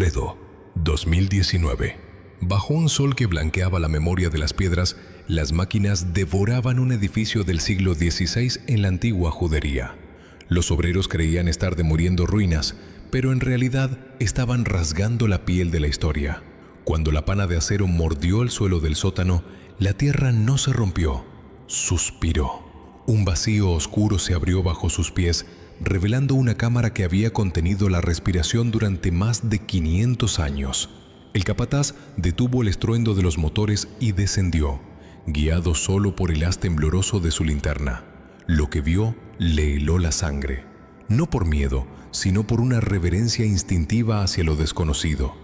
Toledo, 2019. Bajo un sol que blanqueaba la memoria de las piedras, las máquinas devoraban un edificio del siglo XVI en la antigua judería. Los obreros creían estar demoliendo ruinas, pero en realidad estaban rasgando la piel de la historia. Cuando la pana de acero mordió el suelo del sótano, la tierra no se rompió, suspiró. Un vacío oscuro se abrió bajo sus pies, revelando una cámara que había contenido la respiración durante más de 500 años. El capataz detuvo el estruendo de los motores y descendió, guiado solo por el haz tembloroso de su linterna. Lo que vio le heló la sangre, no por miedo, sino por una reverencia instintiva hacia lo desconocido.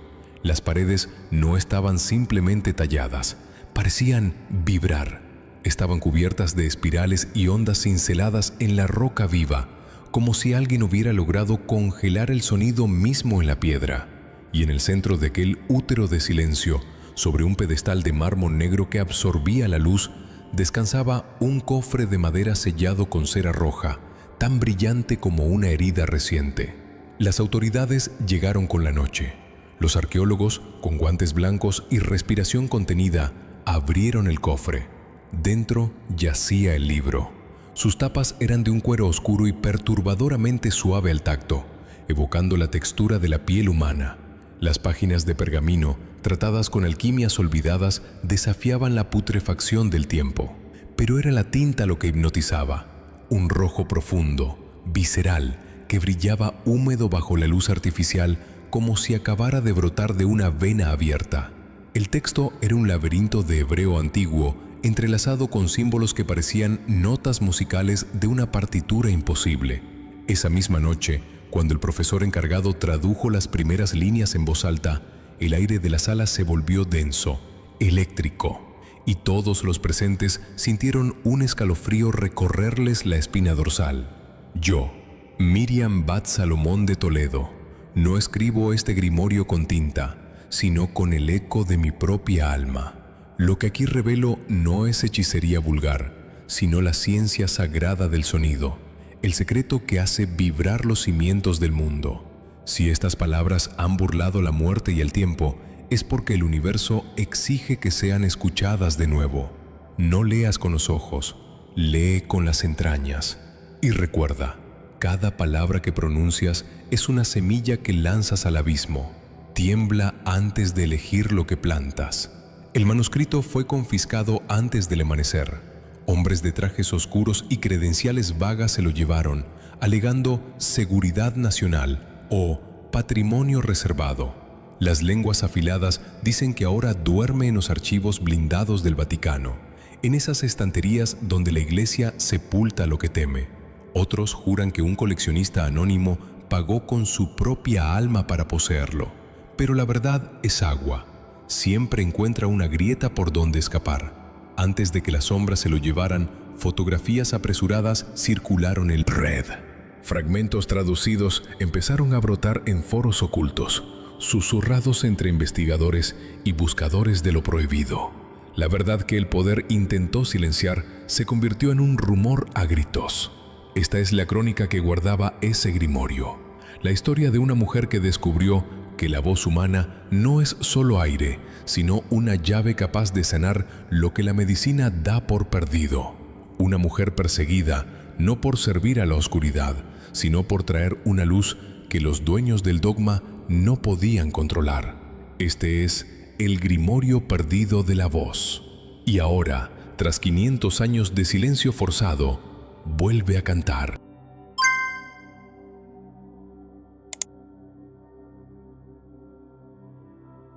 Las paredes no estaban simplemente talladas, parecían vibrar. Estaban cubiertas de espirales y ondas cinceladas en la roca viva, como si alguien hubiera logrado congelar el sonido mismo en la piedra. Y en el centro de aquel útero de silencio, sobre un pedestal de mármol negro que absorbía la luz, descansaba un cofre de madera sellado con cera roja, tan brillante como una herida reciente. Las autoridades llegaron con la noche. Los arqueólogos, con guantes blancos y respiración contenida, abrieron el cofre. Dentro yacía el libro. Sus tapas eran de un cuero oscuro y perturbadoramente suave al tacto, evocando la textura de la piel humana. Las páginas de pergamino, tratadas con alquimias olvidadas, desafiaban la putrefacción del tiempo. Pero era la tinta lo que hipnotizaba, un rojo profundo, visceral, que brillaba húmedo bajo la luz artificial como si acabara de brotar de una vena abierta. El texto era un laberinto de hebreo antiguo, entrelazado con símbolos que parecían notas musicales de una partitura imposible. Esa misma noche, cuando el profesor encargado tradujo las primeras líneas en voz alta, el aire de la sala se volvió denso, eléctrico, y todos los presentes sintieron un escalofrío recorrerles la espina dorsal. Yo, Miriam Bat Salomón de Toledo, no escribo este grimorio con tinta, sino con el eco de mi propia alma. Lo que aquí revelo no es hechicería vulgar, sino la ciencia sagrada del sonido, el secreto que hace vibrar los cimientos del mundo. Si estas palabras han burlado la muerte y el tiempo, es porque el universo exige que sean escuchadas de nuevo. No leas con los ojos, lee con las entrañas. Y recuerda, cada palabra que pronuncias es una semilla que lanzas al abismo. Tiembla antes de elegir lo que plantas. El manuscrito fue confiscado antes del amanecer. Hombres de trajes oscuros y credenciales vagas se lo llevaron, alegando seguridad nacional o patrimonio reservado. Las lenguas afiladas dicen que ahora duerme en los archivos blindados del Vaticano, en esas estanterías donde la Iglesia sepulta lo que teme. Otros juran que un coleccionista anónimo pagó con su propia alma para poseerlo. Pero la verdad es agua. Siempre encuentra una grieta por donde escapar. Antes de que las sombras se lo llevaran, fotografías apresuradas circularon en red. Fragmentos traducidos empezaron a brotar en foros ocultos, susurrados entre investigadores y buscadores de lo prohibido. La verdad que el poder intentó silenciar se convirtió en un rumor a gritos. Esta es la crónica que guardaba ese grimorio. La historia de una mujer que descubrió que la voz humana no es solo aire, sino una llave capaz de sanar lo que la medicina da por perdido. Una mujer perseguida, no por servir a la oscuridad, sino por traer una luz que los dueños del dogma no podían controlar. Este es el grimorio perdido de la voz. Y ahora, tras 500 años de silencio forzado, vuelve a cantar.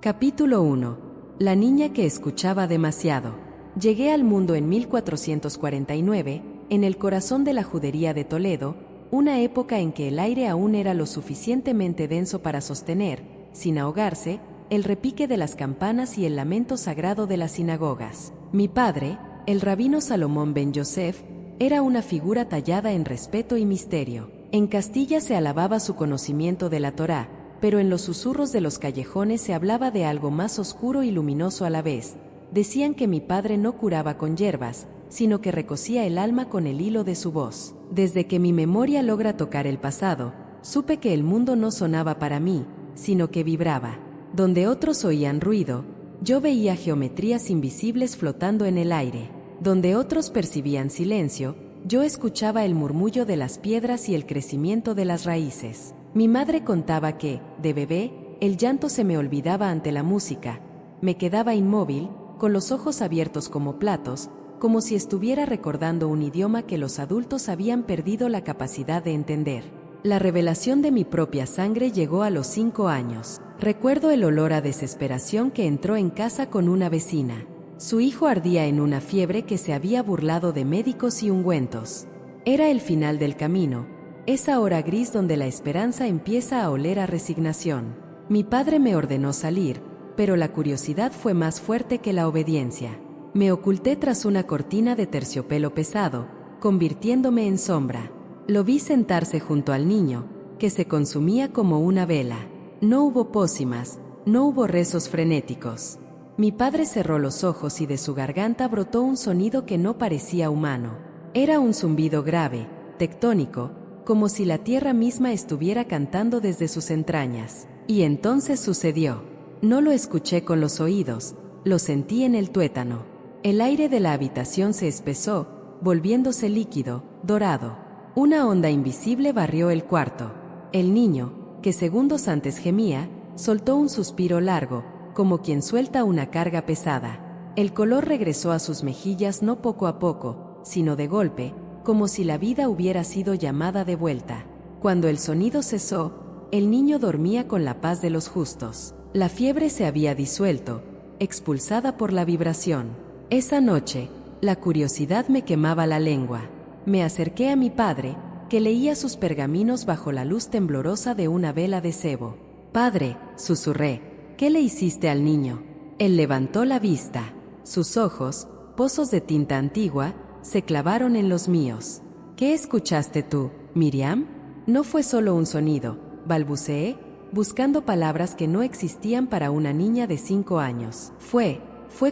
Capítulo 1. La niña que escuchaba demasiado. Llegué al mundo en 1449, en el corazón de la judería de Toledo, una época en que el aire aún era lo suficientemente denso para sostener, sin ahogarse, el repique de las campanas y el lamento sagrado de las sinagogas. Mi padre, el rabino Salomón ben Yosef, era una figura tallada en respeto y misterio. En Castilla se alababa su conocimiento de la Torá, pero en los susurros de los callejones se hablaba de algo más oscuro y luminoso a la vez. Decían que mi padre no curaba con hierbas, sino que recosía el alma con el hilo de su voz. Desde que mi memoria logra tocar el pasado, supe que el mundo no sonaba para mí, sino que vibraba. Donde otros oían ruido, yo veía geometrías invisibles flotando en el aire. Donde otros percibían silencio, yo escuchaba el murmullo de las piedras y el crecimiento de las raíces. Mi madre contaba que, de bebé, el llanto se me olvidaba ante la música. Me quedaba inmóvil, con los ojos abiertos como platos, como si estuviera recordando un idioma que los adultos habían perdido la capacidad de entender. La revelación de mi propia sangre llegó a los 5 años. Recuerdo el olor a desesperación que entró en casa con una vecina. Su hijo ardía en una fiebre que se había burlado de médicos y ungüentos. Era el final del camino, esa hora gris donde la esperanza empieza a oler a resignación. Mi padre me ordenó salir, pero la curiosidad fue más fuerte que la obediencia. Me oculté tras una cortina de terciopelo pesado, convirtiéndome en sombra. Lo vi sentarse junto al niño, que se consumía como una vela. No hubo pócimas, no hubo rezos frenéticos. Mi padre cerró los ojos y de su garganta brotó un sonido que no parecía humano. Era un zumbido grave, tectónico, como si la tierra misma estuviera cantando desde sus entrañas. Y entonces sucedió. No lo escuché con los oídos, lo sentí en el tuétano. El aire de la habitación se espesó, volviéndose líquido, dorado. Una onda invisible barrió el cuarto. El niño, que segundos antes gemía, soltó un suspiro largo, como quien suelta una carga pesada. El color regresó a sus mejillas no poco a poco, sino de golpe, como si la vida hubiera sido llamada de vuelta. Cuando el sonido cesó, el niño dormía con la paz de los justos. La fiebre se había disuelto, expulsada por la vibración. Esa noche, la curiosidad me quemaba la lengua. Me acerqué a mi padre, que leía sus pergaminos bajo la luz temblorosa de una vela de sebo. «Padre», susurré, «¿qué le hiciste al niño?» Él levantó la vista. Sus ojos, pozos de tinta antigua, se clavaron en los míos. «¿Qué escuchaste tú, Miriam?» «No fue solo un sonido», balbuceé, buscando palabras que no existían para una niña de 5 años. Fue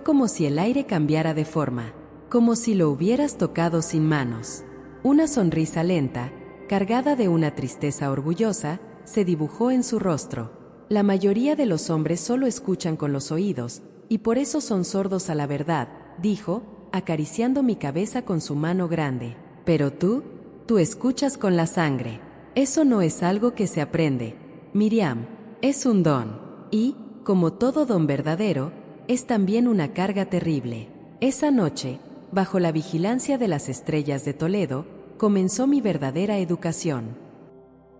como si el aire cambiara de forma, como si lo hubieras tocado sin manos. Una sonrisa lenta, cargada de una tristeza orgullosa, se dibujó en su rostro. La mayoría de los hombres solo escuchan con los oídos, y por eso son sordos a la verdad, dijo, acariciando mi cabeza con su mano grande. Pero tú escuchas con la sangre. Eso no es algo que se aprende, Miriam, es un don. Y, como todo don verdadero, es también una carga terrible. Esa noche, bajo la vigilancia de las estrellas de Toledo, comenzó mi verdadera educación.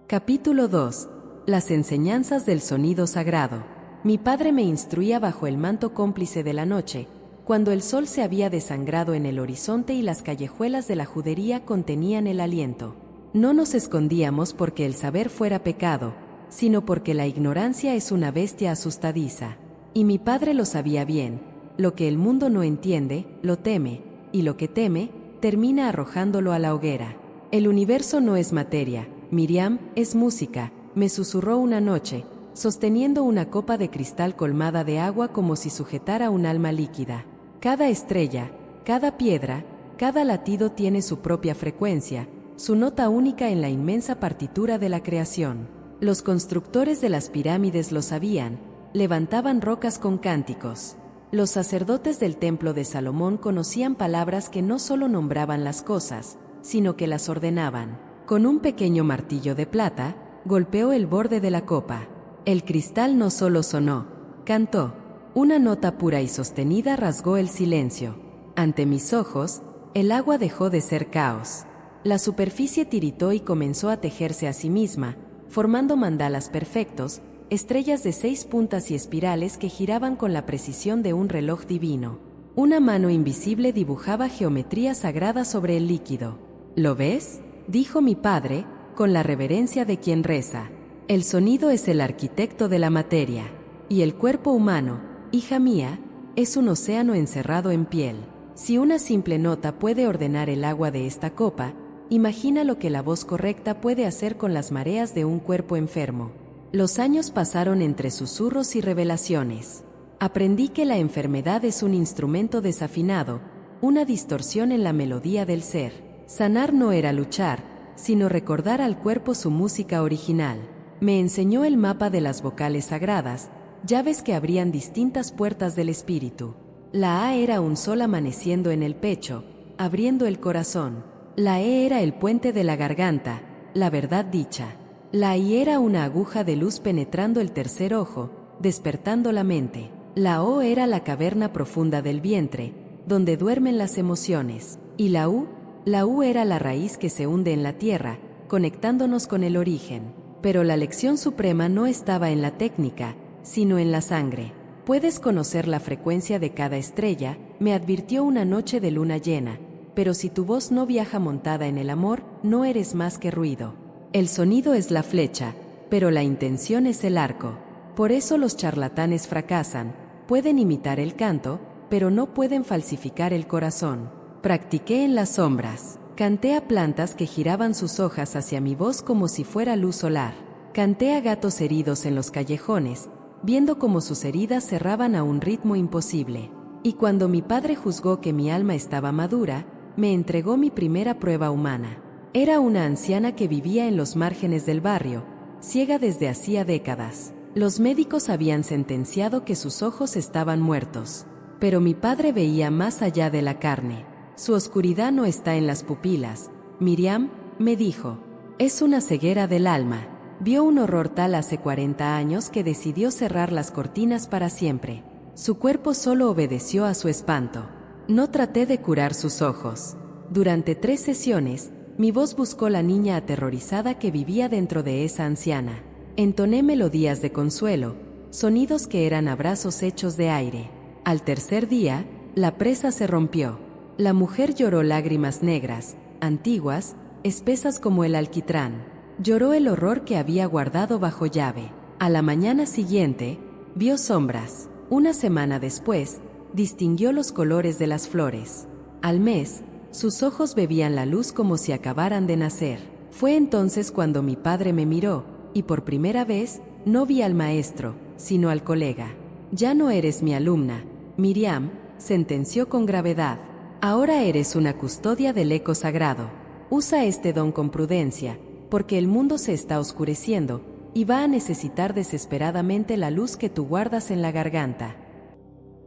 Capítulo 2. Las enseñanzas del sonido sagrado. Mi padre me instruía bajo el manto cómplice de la noche, cuando el sol se había desangrado en el horizonte y las callejuelas de la judería contenían el aliento. No nos escondíamos porque el saber fuera pecado, sino porque la ignorancia es una bestia asustadiza. Y mi padre lo sabía bien, lo que el mundo no entiende, lo teme, y lo que teme, termina arrojándolo a la hoguera. El universo no es materia, Miriam, es música, me susurró una noche, sosteniendo una copa de cristal colmada de agua como si sujetara un alma líquida. Cada estrella, cada piedra, cada latido tiene su propia frecuencia, su nota única en la inmensa partitura de la creación. Los constructores de las pirámides lo sabían, levantaban rocas con cánticos. Los sacerdotes del templo de Salomón conocían palabras que no solo nombraban las cosas, sino que las ordenaban. Con un pequeño martillo de plata, golpeó el borde de la copa. El cristal no solo sonó, cantó. Una nota pura y sostenida rasgó el silencio. Ante mis ojos, el agua dejó de ser caos. La superficie tiritó y comenzó a tejerse a sí misma, formando mandalas perfectos, estrellas de 6 puntas y espirales que giraban con la precisión de un reloj divino. Una mano invisible dibujaba geometría sagrada sobre el líquido. ¿Lo ves?, dijo mi padre, con la reverencia de quien reza. El sonido es el arquitecto de la materia. Y el cuerpo humano, hija mía, es un océano encerrado en piel. Si una simple nota puede ordenar el agua de esta copa, imagina lo que la voz correcta puede hacer con las mareas de un cuerpo enfermo. Los años pasaron entre susurros y revelaciones. Aprendí que la enfermedad es un instrumento desafinado, una distorsión en la melodía del ser. Sanar no era luchar, sino recordar al cuerpo su música original. Me enseñó el mapa de las vocales sagradas, llaves que abrían distintas puertas del espíritu. La A era un sol amaneciendo en el pecho, abriendo el corazón. La E era el puente de la garganta, la verdad dicha. La I era una aguja de luz penetrando el tercer ojo, despertando la mente. La O era la caverna profunda del vientre, donde duermen las emociones. Y la U era la raíz que se hunde en la tierra, conectándonos con el origen. Pero la lección suprema no estaba en la técnica, sino en la sangre. Puedes conocer la frecuencia de cada estrella, me advirtió una noche de luna llena, pero si tu voz no viaja montada en el amor, no eres más que ruido. El sonido es la flecha, pero la intención es el arco. Por eso los charlatanes fracasan, pueden imitar el canto, pero no pueden falsificar el corazón. Practiqué en las sombras. Canté a plantas que giraban sus hojas hacia mi voz como si fuera luz solar. Canté a gatos heridos en los callejones, viendo cómo sus heridas cerraban a un ritmo imposible. Y cuando mi padre juzgó que mi alma estaba madura, me entregó mi primera prueba humana. Era una anciana que vivía en los márgenes del barrio, ciega desde hacía décadas. Los médicos habían sentenciado que sus ojos estaban muertos. Pero mi padre veía más allá de la carne. Su oscuridad no está en las pupilas. Miriam, me dijo, es una ceguera del alma. Vio un horror tal hace 40 años que decidió cerrar las cortinas para siempre. Su cuerpo solo obedeció a su espanto. No traté de curar sus ojos. Durante 3 sesiones, mi voz buscó la niña aterrorizada que vivía dentro de esa anciana. Entoné melodías de consuelo, sonidos que eran abrazos hechos de aire. Al tercer día, la presa se rompió. La mujer lloró lágrimas negras, antiguas, espesas como el alquitrán. Lloró el horror que había guardado bajo llave. A la mañana siguiente, vio sombras. Una semana después, distinguió los colores de las flores. Al mes, sus ojos bebían la luz como si acabaran de nacer. Fue entonces cuando mi padre me miró, y por primera vez, no vi al maestro, sino al colega. Ya no eres mi alumna, Miriam, sentenció con gravedad. Ahora eres una custodia del eco sagrado. Usa este don con prudencia, porque el mundo se está oscureciendo, y va a necesitar desesperadamente la luz que tú guardas en la garganta.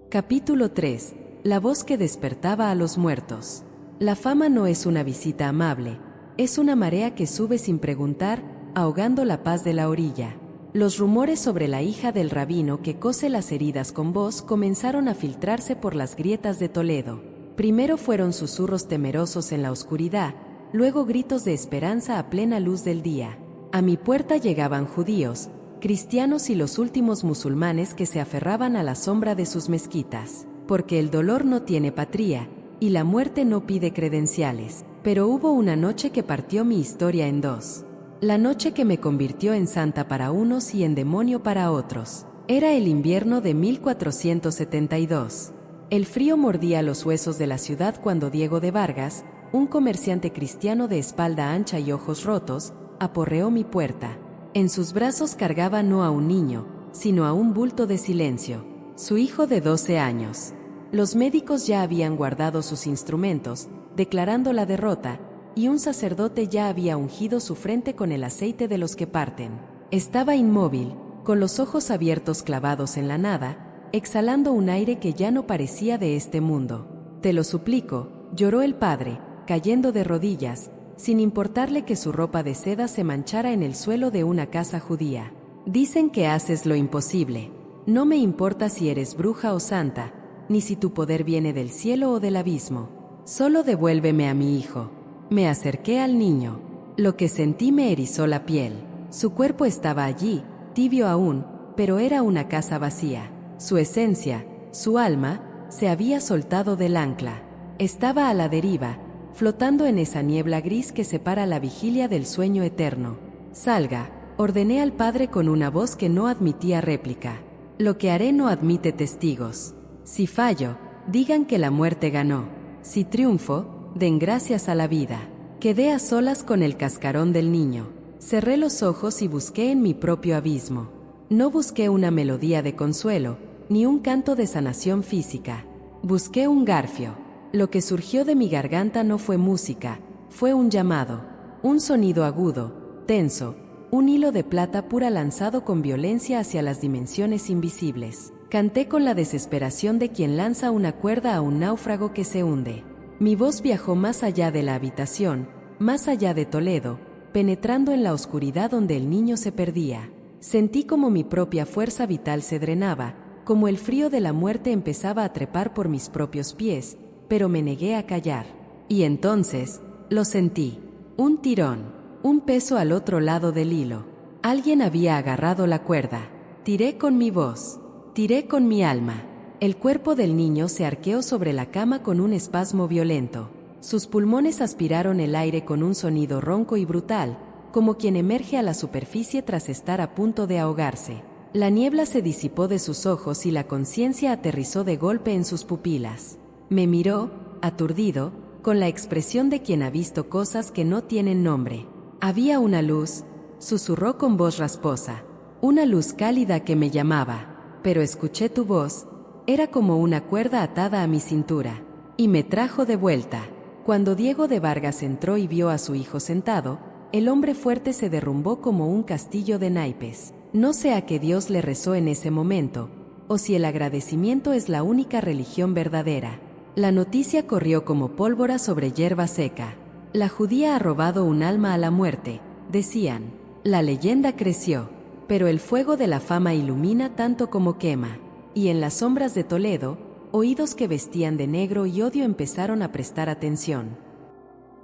Capítulo 3. La voz que despertaba a los muertos. La fama no es una visita amable, es una marea que sube sin preguntar, ahogando la paz de la orilla. Los rumores sobre la hija del rabino que cose las heridas con voz comenzaron a filtrarse por las grietas de Toledo. Primero fueron susurros temerosos en la oscuridad, luego gritos de esperanza a plena luz del día. A mi puerta llegaban judíos, cristianos y los últimos musulmanes que se aferraban a la sombra de sus mezquitas, porque el dolor no tiene patria, y la muerte no pide credenciales. Pero hubo una noche que partió mi historia en dos. La noche que me convirtió en santa para unos y en demonio para otros. Era el invierno de 1472. El frío mordía los huesos de la ciudad cuando Diego de Vargas, un comerciante cristiano de espalda ancha y ojos rotos, aporreó mi puerta. En sus brazos cargaba no a un niño, sino a un bulto de silencio, su hijo de 12 años. Los médicos ya habían guardado sus instrumentos, declarando la derrota, y un sacerdote ya había ungido su frente con el aceite de los que parten. Estaba inmóvil, con los ojos abiertos clavados en la nada, exhalando un aire que ya no parecía de este mundo. Te lo suplico, lloró el padre, cayendo de rodillas, sin importarle que su ropa de seda se manchara en el suelo de una casa judía. Dicen que haces lo imposible. No me importa si eres bruja o santa, ni si tu poder viene del cielo o del abismo. Solo devuélveme a mi hijo. Me acerqué al niño. Lo que sentí me erizó la piel. Su cuerpo estaba allí, tibio aún, pero era una casa vacía. Su esencia, su alma, se había soltado del ancla. Estaba a la deriva, flotando en esa niebla gris que separa la vigilia del sueño eterno. Salga, ordené al padre con una voz que no admitía réplica. Lo que haré no admite testigos. Si fallo, digan que la muerte ganó. Si triunfo, den gracias a la vida. Quedé a solas con el cascarón del niño. Cerré los ojos y busqué en mi propio abismo. No busqué una melodía de consuelo, ni un canto de sanación física. Busqué un garfio. Lo que surgió de mi garganta no fue música, fue un llamado, un sonido agudo, tenso, un hilo de plata pura lanzado con violencia hacia las dimensiones invisibles. Canté con la desesperación de quien lanza una cuerda a un náufrago que se hunde. Mi voz viajó más allá de la habitación, más allá de Toledo, penetrando en la oscuridad donde el niño se perdía. Sentí como mi propia fuerza vital se drenaba, como el frío de la muerte empezaba a trepar por mis propios pies, pero me negué a callar. Y entonces, lo sentí. Un tirón, un peso al otro lado del hilo. Alguien había agarrado la cuerda. Tiré con mi voz, tiré con mi alma. El cuerpo del niño se arqueó sobre la cama con un espasmo violento. Sus pulmones aspiraron el aire con un sonido ronco y brutal, como quien emerge a la superficie tras estar a punto de ahogarse. La niebla se disipó de sus ojos y la conciencia aterrizó de golpe en sus pupilas. Me miró, aturdido, con la expresión de quien ha visto cosas que no tienen nombre. Había una luz, susurró con voz rasposa, una luz cálida que me llamaba, pero escuché tu voz, era como una cuerda atada a mi cintura, y me trajo de vuelta. Cuando Diego de Vargas entró y vio a su hijo sentado, el hombre fuerte se derrumbó como un castillo de naipes. No sé a qué Dios le rezó en ese momento, o si el agradecimiento es la única religión verdadera. La noticia corrió como pólvora sobre hierba seca. La judía ha robado un alma a la muerte, decían. La leyenda creció, pero el fuego de la fama ilumina tanto como quema. Y en las sombras de Toledo, oídos que vestían de negro y odio empezaron a prestar atención.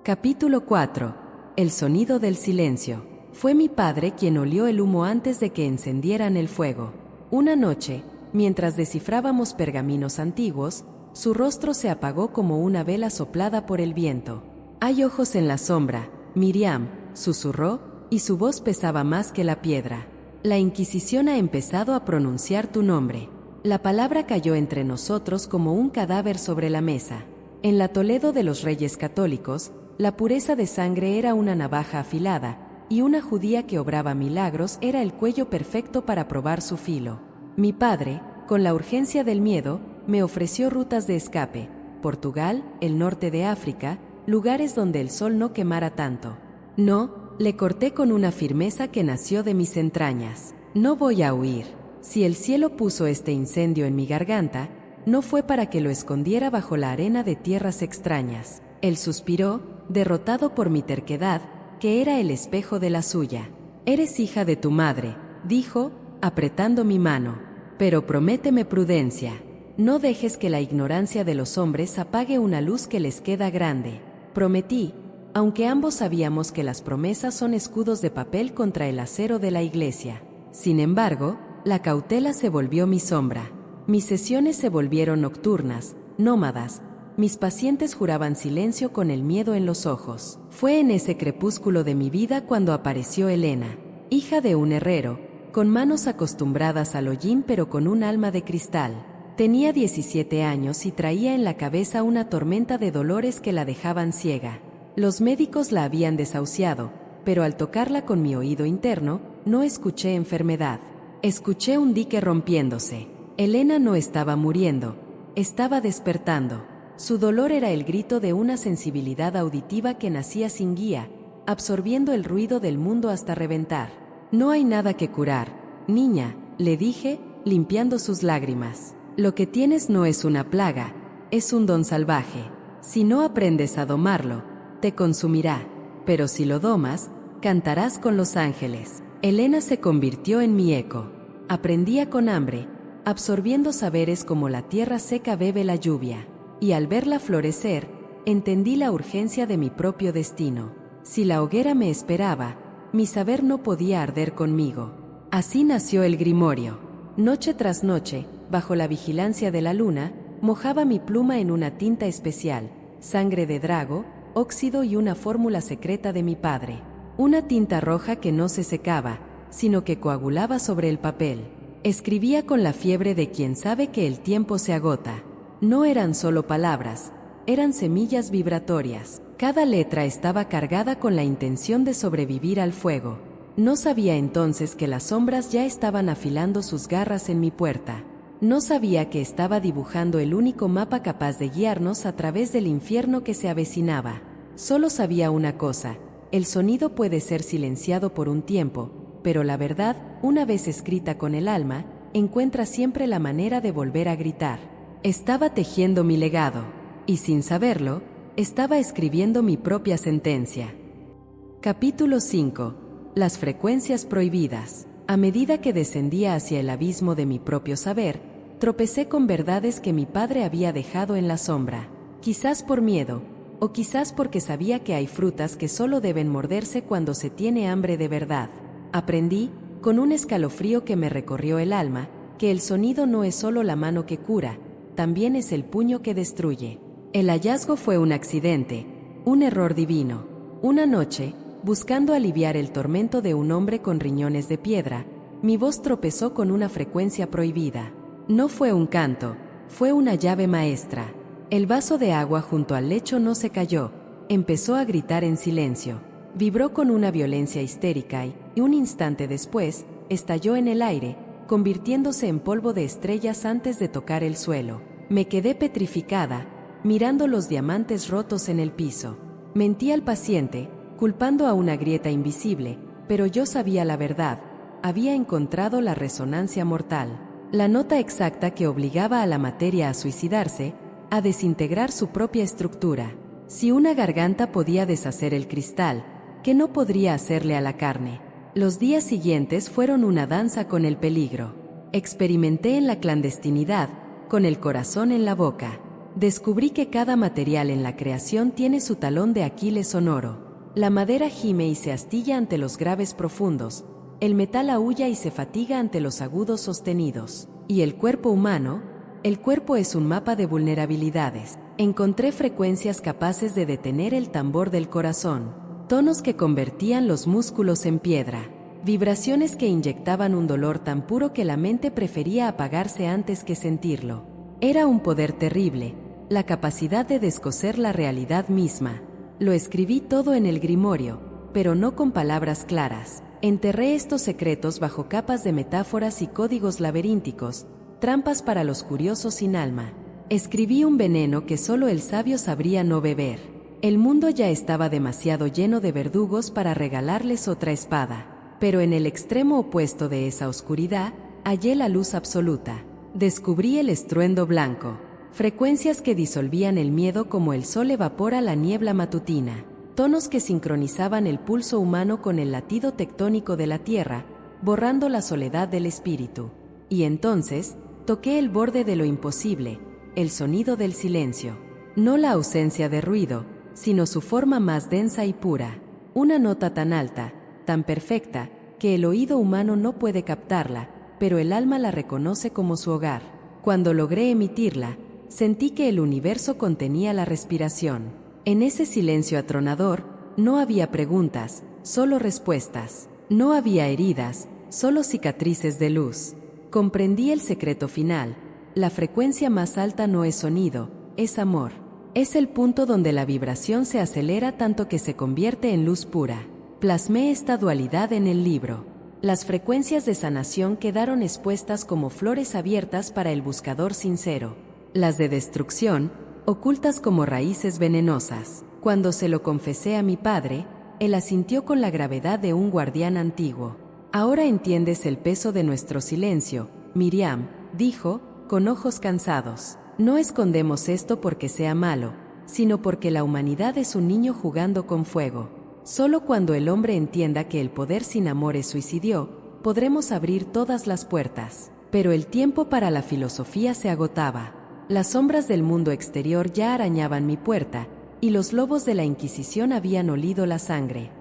Capítulo 4. El sonido del silencio. Fue mi padre quien olió el humo antes de que encendieran el fuego. Una noche, mientras descifrábamos pergaminos antiguos, su rostro se apagó como una vela soplada por el viento. Hay ojos en la sombra, Miriam, susurró, y su voz pesaba más que la piedra. La Inquisición ha empezado a pronunciar tu nombre. La palabra cayó entre nosotros como un cadáver sobre la mesa. En la Toledo de los Reyes Católicos, la pureza de sangre era una navaja afilada, y una judía que obraba milagros era el cuello perfecto para probar su filo. Mi padre, con la urgencia del miedo, me ofreció rutas de escape: Portugal, el norte de África, lugares donde el sol no quemara tanto. No, le corté con una firmeza que nació de mis entrañas. No voy a huir. Si el cielo puso este incendio en mi garganta, no fue para que lo escondiera bajo la arena de tierras extrañas. Él suspiró, derrotado por mi terquedad, que era el espejo de la suya. Eres hija de tu madre, dijo, apretando mi mano. Pero prométeme prudencia. No dejes que la ignorancia de los hombres apague una luz que les queda grande. Prometí, aunque ambos sabíamos que las promesas son escudos de papel contra el acero de la iglesia. Sin embargo, la cautela se volvió mi sombra. Mis sesiones se volvieron nocturnas, nómadas. Mis pacientes juraban silencio con el miedo en los ojos. Fue en ese crepúsculo de mi vida cuando apareció Elena, hija de un herrero, con manos acostumbradas al hollín pero con un alma de cristal. Tenía 17 años y traía en la cabeza una tormenta de dolores que la dejaban ciega. Los médicos la habían desahuciado, pero al tocarla con mi oído interno, no escuché enfermedad. Escuché un dique rompiéndose. Elena no estaba muriendo, estaba despertando. Su dolor era el grito de una sensibilidad auditiva que nacía sin guía, absorbiendo el ruido del mundo hasta reventar. No hay nada que curar, niña, le dije, limpiando sus lágrimas. Lo que tienes no es una plaga, es un don salvaje. Si no aprendes a domarlo, te consumirá, pero si lo domas, cantarás con los ángeles. Elena se convirtió en mi eco. Aprendía con hambre, absorbiendo saberes como la tierra seca bebe la lluvia. Y al verla florecer, entendí la urgencia de mi propio destino. Si la hoguera me esperaba, mi saber no podía arder conmigo. Así nació el grimorio. Noche tras noche, bajo la vigilancia de la luna, mojaba mi pluma en una tinta especial, sangre de drago, óxido y una fórmula secreta de mi padre. Una tinta roja que no se secaba, sino que coagulaba sobre el papel. Escribía con la fiebre de quien sabe que el tiempo se agota. No eran solo palabras, eran semillas vibratorias. Cada letra estaba cargada con la intención de sobrevivir al fuego. No sabía entonces que las sombras ya estaban afilando sus garras en mi puerta. No sabía que estaba dibujando el único mapa capaz de guiarnos a través del infierno que se avecinaba. Solo sabía una cosa: el sonido puede ser silenciado por un tiempo, pero la verdad, una vez escrita con el alma, encuentra siempre la manera de volver a gritar. Estaba tejiendo mi legado, y sin saberlo, estaba escribiendo mi propia sentencia. Capítulo 5. Las frecuencias prohibidas. A medida que descendía hacia el abismo de mi propio saber, tropecé con verdades que mi padre había dejado en la sombra. Quizás por miedo, o quizás porque sabía que hay frutas que solo deben morderse cuando se tiene hambre de verdad. Aprendí, con un escalofrío que me recorrió el alma, que el sonido no es solo la mano que cura, también es el puño que destruye. El hallazgo fue un accidente, un error divino. Una noche, buscando aliviar el tormento de un hombre con riñones de piedra, mi voz tropezó con una frecuencia prohibida. No fue un canto, fue una llave maestra. El vaso de agua junto al lecho no se cayó, empezó a gritar en silencio. Vibró con una violencia histérica y, un instante después, estalló en el aire, convirtiéndose en polvo de estrellas antes de tocar el suelo. Me quedé petrificada, mirando los diamantes rotos en el piso. Mentí al paciente, culpando a una grieta invisible, pero yo sabía la verdad. Había encontrado la resonancia mortal, la nota exacta que obligaba a la materia a suicidarse, a desintegrar su propia estructura. Si una garganta podía deshacer el cristal, ¿qué no podría hacerle a la carne? Los días siguientes fueron una danza con el peligro. Experimenté en la clandestinidad, con el corazón en la boca. Descubrí que cada material en la creación tiene su talón de Aquiles sonoro. La madera gime y se astilla ante los graves profundos, el metal aúlla y se fatiga ante los agudos sostenidos. Y el cuerpo humano, el cuerpo es un mapa de vulnerabilidades. Encontré frecuencias capaces de detener el tambor del corazón, tonos que convertían los músculos en piedra, vibraciones que inyectaban un dolor tan puro que la mente prefería apagarse antes que sentirlo. Era un poder terrible, la capacidad de descoser la realidad misma. Lo escribí todo en el grimorio, pero no con palabras claras. Enterré estos secretos bajo capas de metáforas y códigos laberínticos, trampas para los curiosos sin alma. Escribí un veneno que solo el sabio sabría no beber. El mundo ya estaba demasiado lleno de verdugos para regalarles otra espada. Pero en el extremo opuesto de esa oscuridad, hallé la luz absoluta. Descubrí el estruendo blanco, frecuencias que disolvían el miedo como el sol evapora la niebla matutina, tonos que sincronizaban el pulso humano con el latido tectónico de la tierra, borrando la soledad del espíritu. Y entonces, toqué el borde de lo imposible, el sonido del silencio. No la ausencia de ruido, sino su forma más densa y pura. Una nota tan alta, tan perfecta, que el oído humano no puede captarla, pero el alma la reconoce como su hogar. Cuando logré emitirla, sentí que el universo contenía la respiración. En ese silencio atronador, no había preguntas, solo respuestas. No había heridas, solo cicatrices de luz. Comprendí el secreto final. La frecuencia más alta no es sonido, es amor. Es el punto donde la vibración se acelera tanto que se convierte en luz pura. Plasmé esta dualidad en el libro. Las frecuencias de sanación quedaron expuestas como flores abiertas para el buscador sincero. Las de destrucción, ocultas como raíces venenosas. Cuando se lo confesé a mi padre, él asintió con la gravedad de un guardián antiguo. Ahora entiendes el peso de nuestro silencio, Miriam, dijo, con ojos cansados. No escondemos esto porque sea malo, sino porque la humanidad es un niño jugando con fuego. Solo cuando el hombre entienda que el poder sin amor es suicidio, podremos abrir todas las puertas. Pero el tiempo para la filosofía se agotaba. Las sombras del mundo exterior ya arañaban mi puerta, y los lobos de la Inquisición habían olido la sangre.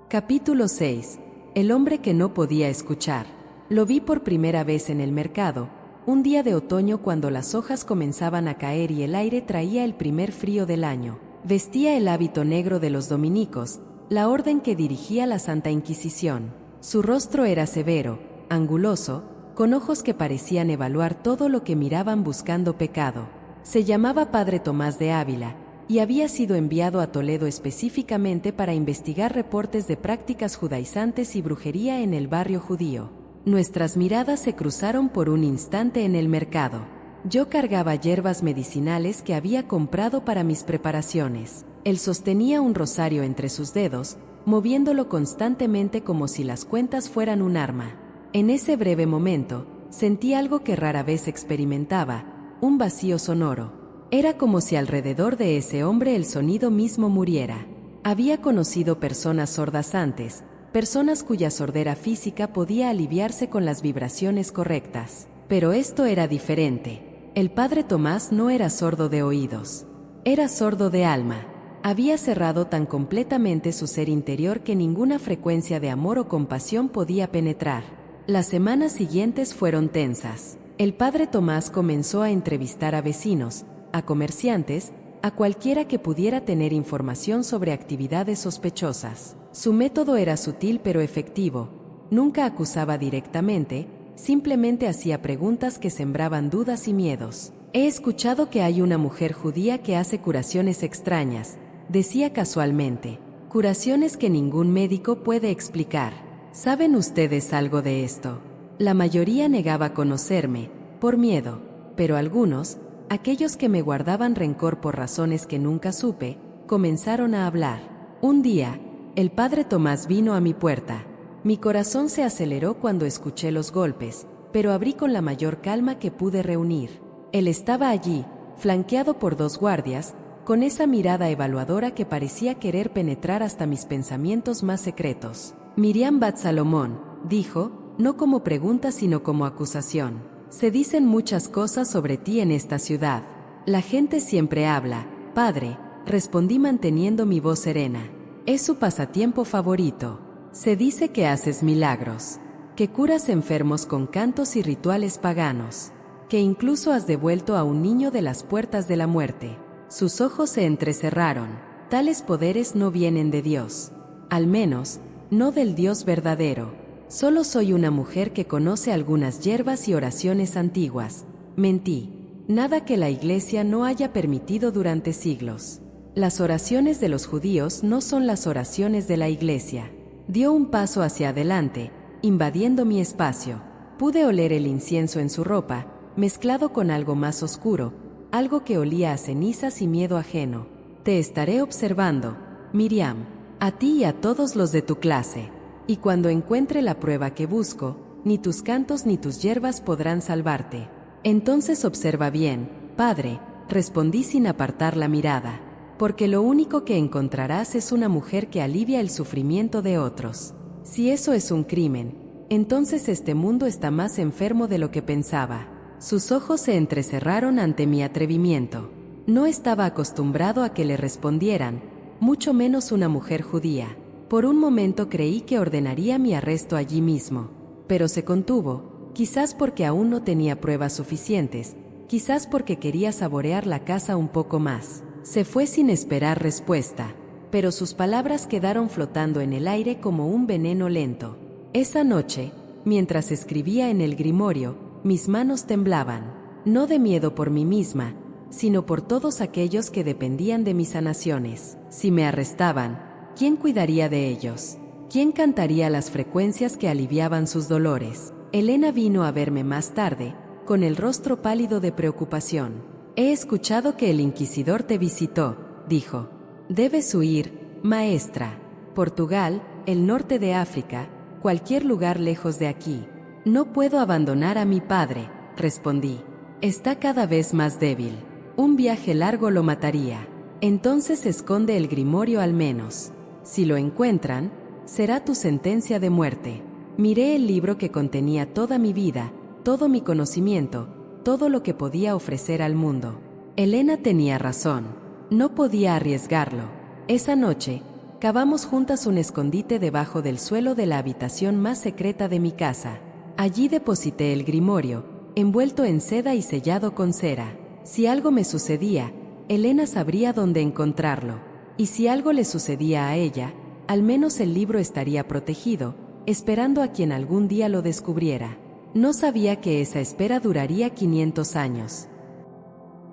Capítulo 6. El hombre que no podía escuchar. Lo vi por primera vez en el mercado, un día de otoño cuando las hojas comenzaban a caer y el aire traía el primer frío del año. Vestía el hábito negro de los dominicos, la orden que dirigía la Santa Inquisición. Su rostro era severo, anguloso, con ojos que parecían evaluar todo lo que miraban buscando pecado. Se llamaba Padre Tomás de Ávila, y había sido enviado a Toledo específicamente para investigar reportes de prácticas judaizantes y brujería en el barrio judío. Nuestras miradas se cruzaron por un instante en el mercado. Yo cargaba hierbas medicinales que había comprado para mis preparaciones. Él sostenía un rosario entre sus dedos, moviéndolo constantemente como si las cuentas fueran un arma. En ese breve momento, sentí algo que rara vez experimentaba, un vacío sonoro. Era como si alrededor de ese hombre el sonido mismo muriera. Había conocido personas sordas antes, personas cuya sordera física podía aliviarse con las vibraciones correctas. Pero esto era diferente. El padre Tomás no era sordo de oídos. Era sordo de alma. Había cerrado tan completamente su ser interior que ninguna frecuencia de amor o compasión podía penetrar. Las semanas siguientes fueron tensas. El padre Tomás comenzó a entrevistar a vecinos, a comerciantes, a cualquiera que pudiera tener información sobre actividades sospechosas. Su método era sutil pero efectivo. Nunca acusaba directamente, simplemente hacía preguntas que sembraban dudas y miedos. He escuchado que hay una mujer judía que hace curaciones extrañas, decía casualmente. Curaciones que ningún médico puede explicar. ¿Saben ustedes algo de esto? La mayoría negaba conocerme, por miedo, pero algunos, aquellos que me guardaban rencor por razones que nunca supe, comenzaron a hablar. Un día, el padre Tomás vino a mi puerta. Mi corazón se aceleró cuando escuché los golpes, pero abrí con la mayor calma que pude reunir. Él estaba allí, flanqueado por 2 guardias, con esa mirada evaluadora que parecía querer penetrar hasta mis pensamientos más secretos. Miriam Bat Salomón, dijo, no como pregunta sino como acusación. Se dicen muchas cosas sobre ti en esta ciudad. La gente siempre habla, padre, respondí manteniendo mi voz serena. Es su pasatiempo favorito. Se dice que haces milagros, que curas enfermos con cantos y rituales paganos, que incluso has devuelto a un niño de las puertas de la muerte. Sus ojos se entrecerraron. Tales poderes no vienen de Dios. Al menos, no del Dios verdadero. Solo soy una mujer que conoce algunas hierbas y oraciones antiguas. Mentí. Nada que la Iglesia no haya permitido durante siglos. Las oraciones de los judíos no son las oraciones de la Iglesia. Dio un paso hacia adelante, invadiendo mi espacio. Pude oler el incienso en su ropa, mezclado con algo más oscuro, algo que olía a cenizas y miedo ajeno. Te estaré observando, Miriam, a ti y a todos los de tu clase. Y cuando encuentre la prueba que busco, ni tus cantos ni tus hierbas podrán salvarte. Entonces observa bien, padre, respondí sin apartar la mirada, porque lo único que encontrarás es una mujer que alivia el sufrimiento de otros. Si eso es un crimen, entonces este mundo está más enfermo de lo que pensaba. Sus ojos se entrecerraron ante mi atrevimiento. No estaba acostumbrado a que le respondieran, mucho menos una mujer judía. Por un momento creí que ordenaría mi arresto allí mismo, pero se contuvo, quizás porque aún no tenía pruebas suficientes, quizás porque quería saborear la casa un poco más. Se fue sin esperar respuesta, pero sus palabras quedaron flotando en el aire como un veneno lento. Esa noche, mientras escribía en el grimorio, mis manos temblaban, no de miedo por mí misma, sino por todos aquellos que dependían de mis sanaciones. Si me arrestaban, ¿quién cuidaría de ellos? ¿Quién cantaría las frecuencias que aliviaban sus dolores? Elena vino a verme más tarde, con el rostro pálido de preocupación. He escuchado que el inquisidor te visitó, dijo. Debes huir, maestra. Portugal, el norte de África, cualquier lugar lejos de aquí. No puedo abandonar a mi padre, respondí. Está cada vez más débil. Un viaje largo lo mataría. Entonces esconde el grimorio al menos. Si lo encuentran, será tu sentencia de muerte. Miré el libro que contenía toda mi vida, todo mi conocimiento, todo lo que podía ofrecer al mundo. Elena tenía razón. No podía arriesgarlo. Esa noche, cavamos juntas un escondite debajo del suelo de la habitación más secreta de mi casa. Allí deposité el grimorio, envuelto en seda y sellado con cera. Si algo me sucedía, Elena sabría dónde encontrarlo. Y si algo le sucedía a ella, al menos el libro estaría protegido, esperando a quien algún día lo descubriera. No sabía que esa espera duraría 500 años.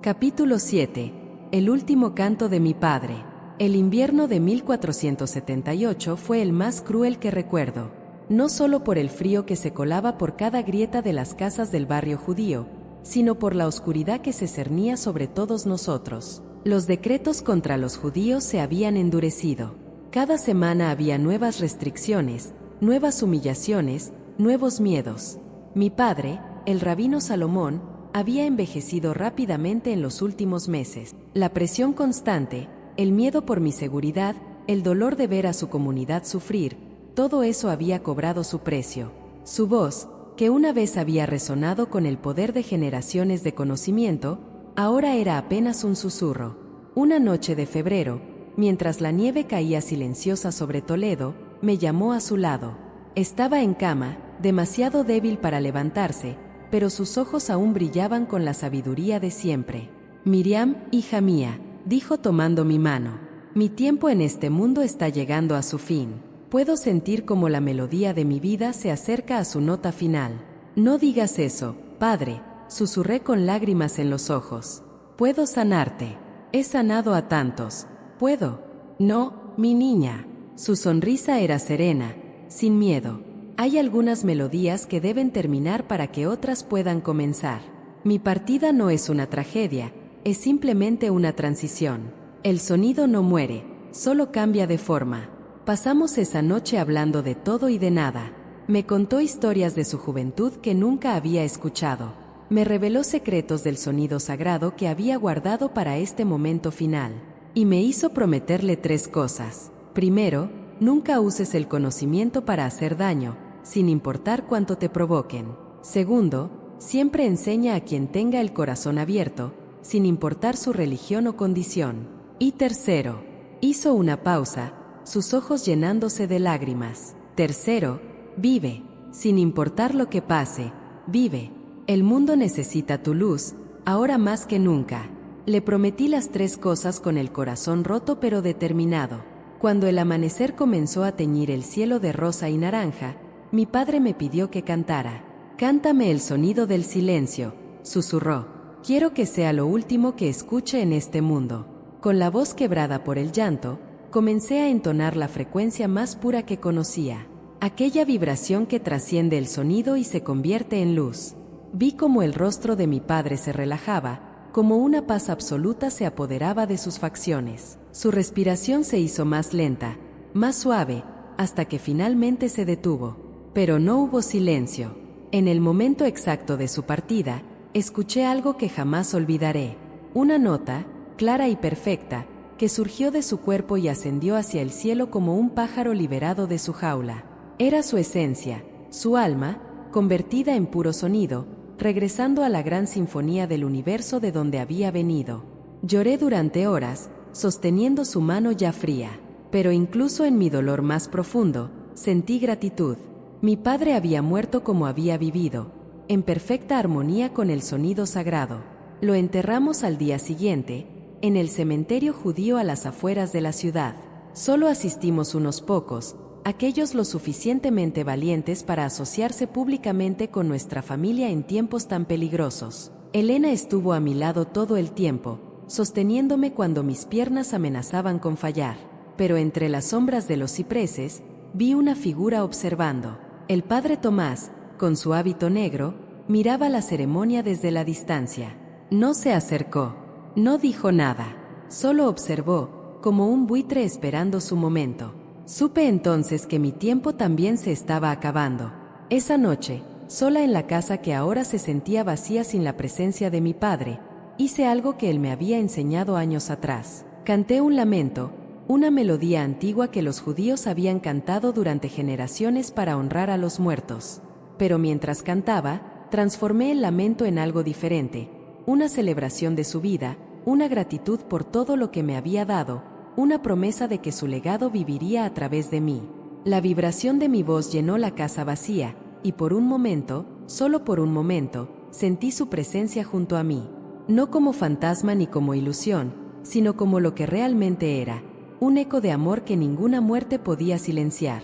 Capítulo 7. El último canto de mi padre. El invierno de 1478 fue el más cruel que recuerdo. No solo por el frío que se colaba por cada grieta de las casas del barrio judío, sino por la oscuridad que se cernía sobre todos nosotros. Los decretos contra los judíos se habían endurecido. Cada semana había nuevas restricciones, nuevas humillaciones, nuevos miedos. Mi padre, el rabino Salomón, había envejecido rápidamente en los últimos meses. La presión constante, el miedo por mi seguridad, el dolor de ver a su comunidad sufrir, todo eso había cobrado su precio. Su voz, que una vez había resonado con el poder de generaciones de conocimiento, ahora era apenas un susurro. Una noche de febrero, mientras la nieve caía silenciosa sobre Toledo, me llamó a su lado. Estaba en cama, demasiado débil para levantarse, pero sus ojos aún brillaban con la sabiduría de siempre. Miriam, hija mía, dijo tomando mi mano, mi tiempo en este mundo está llegando a su fin. Puedo sentir como la melodía de mi vida se acerca a su nota final. No digas eso, padre, susurré con lágrimas en los ojos. Puedo sanarte. He sanado a tantos. ¿Puedo? No, mi niña. Su sonrisa era serena, sin miedo. Hay algunas melodías que deben terminar para que otras puedan comenzar. Mi partida no es una tragedia, es simplemente una transición. El sonido no muere, solo cambia de forma. Pasamos esa noche hablando de todo y de nada. Me contó historias de su juventud que nunca había escuchado. Me reveló secretos del sonido sagrado que había guardado para este momento final. Y me hizo prometerle 3 cosas. Primero, nunca uses el conocimiento para hacer daño, sin importar cuánto te provoquen. Segundo, siempre enseña a quien tenga el corazón abierto, sin importar su religión o condición. Y tercero, hizo una pausa, sus ojos llenándose de lágrimas. Tercero, vive, sin importar lo que pase, vive. El mundo necesita tu luz, ahora más que nunca. Le prometí las 3 cosas con el corazón roto pero determinado. Cuando el amanecer comenzó a teñir el cielo de rosa y naranja, mi padre me pidió que cantara. Cántame el sonido del silencio, susurró. Quiero que sea lo último que escuche en este mundo. Con la voz quebrada por el llanto, comencé a entonar la frecuencia más pura que conocía, aquella vibración que trasciende el sonido y se convierte en luz. Vi cómo el rostro de mi padre se relajaba, como una paz absoluta se apoderaba de sus facciones. Su respiración se hizo más lenta, más suave, hasta que finalmente se detuvo. Pero no hubo silencio. En el momento exacto de su partida, escuché algo que jamás olvidaré. Una nota, clara y perfecta, que surgió de su cuerpo y ascendió hacia el cielo como un pájaro liberado de su jaula. Era su esencia, su alma, convertida en puro sonido, regresando a la gran sinfonía del universo de donde había venido. Lloré durante horas, sosteniendo su mano ya fría, pero incluso en mi dolor más profundo, sentí gratitud. Mi padre había muerto como había vivido, en perfecta armonía con el sonido sagrado. Lo enterramos al día siguiente, en el cementerio judío a las afueras de la ciudad. Solo asistimos unos pocos, aquellos lo suficientemente valientes para asociarse públicamente con nuestra familia en tiempos tan peligrosos. Elena estuvo a mi lado todo el tiempo, sosteniéndome cuando mis piernas amenazaban con fallar. Pero entre las sombras de los cipreses, vi una figura observando. El padre Tomás, con su hábito negro, miraba la ceremonia desde la distancia. No se acercó. No dijo nada, solo observó, como un buitre esperando su momento. Supe entonces que mi tiempo también se estaba acabando. Esa noche, sola en la casa que ahora se sentía vacía sin la presencia de mi padre, hice algo que él me había enseñado años atrás. Canté un lamento, una melodía antigua que los judíos habían cantado durante generaciones para honrar a los muertos. Pero mientras cantaba, transformé el lamento en algo diferente, una celebración de su vida, una gratitud por todo lo que me había dado, una promesa de que su legado viviría a través de mí. La vibración de mi voz llenó la casa vacía, y por un momento, solo por un momento, sentí su presencia junto a mí. No como fantasma ni como ilusión, sino como lo que realmente era, un eco de amor que ninguna muerte podía silenciar.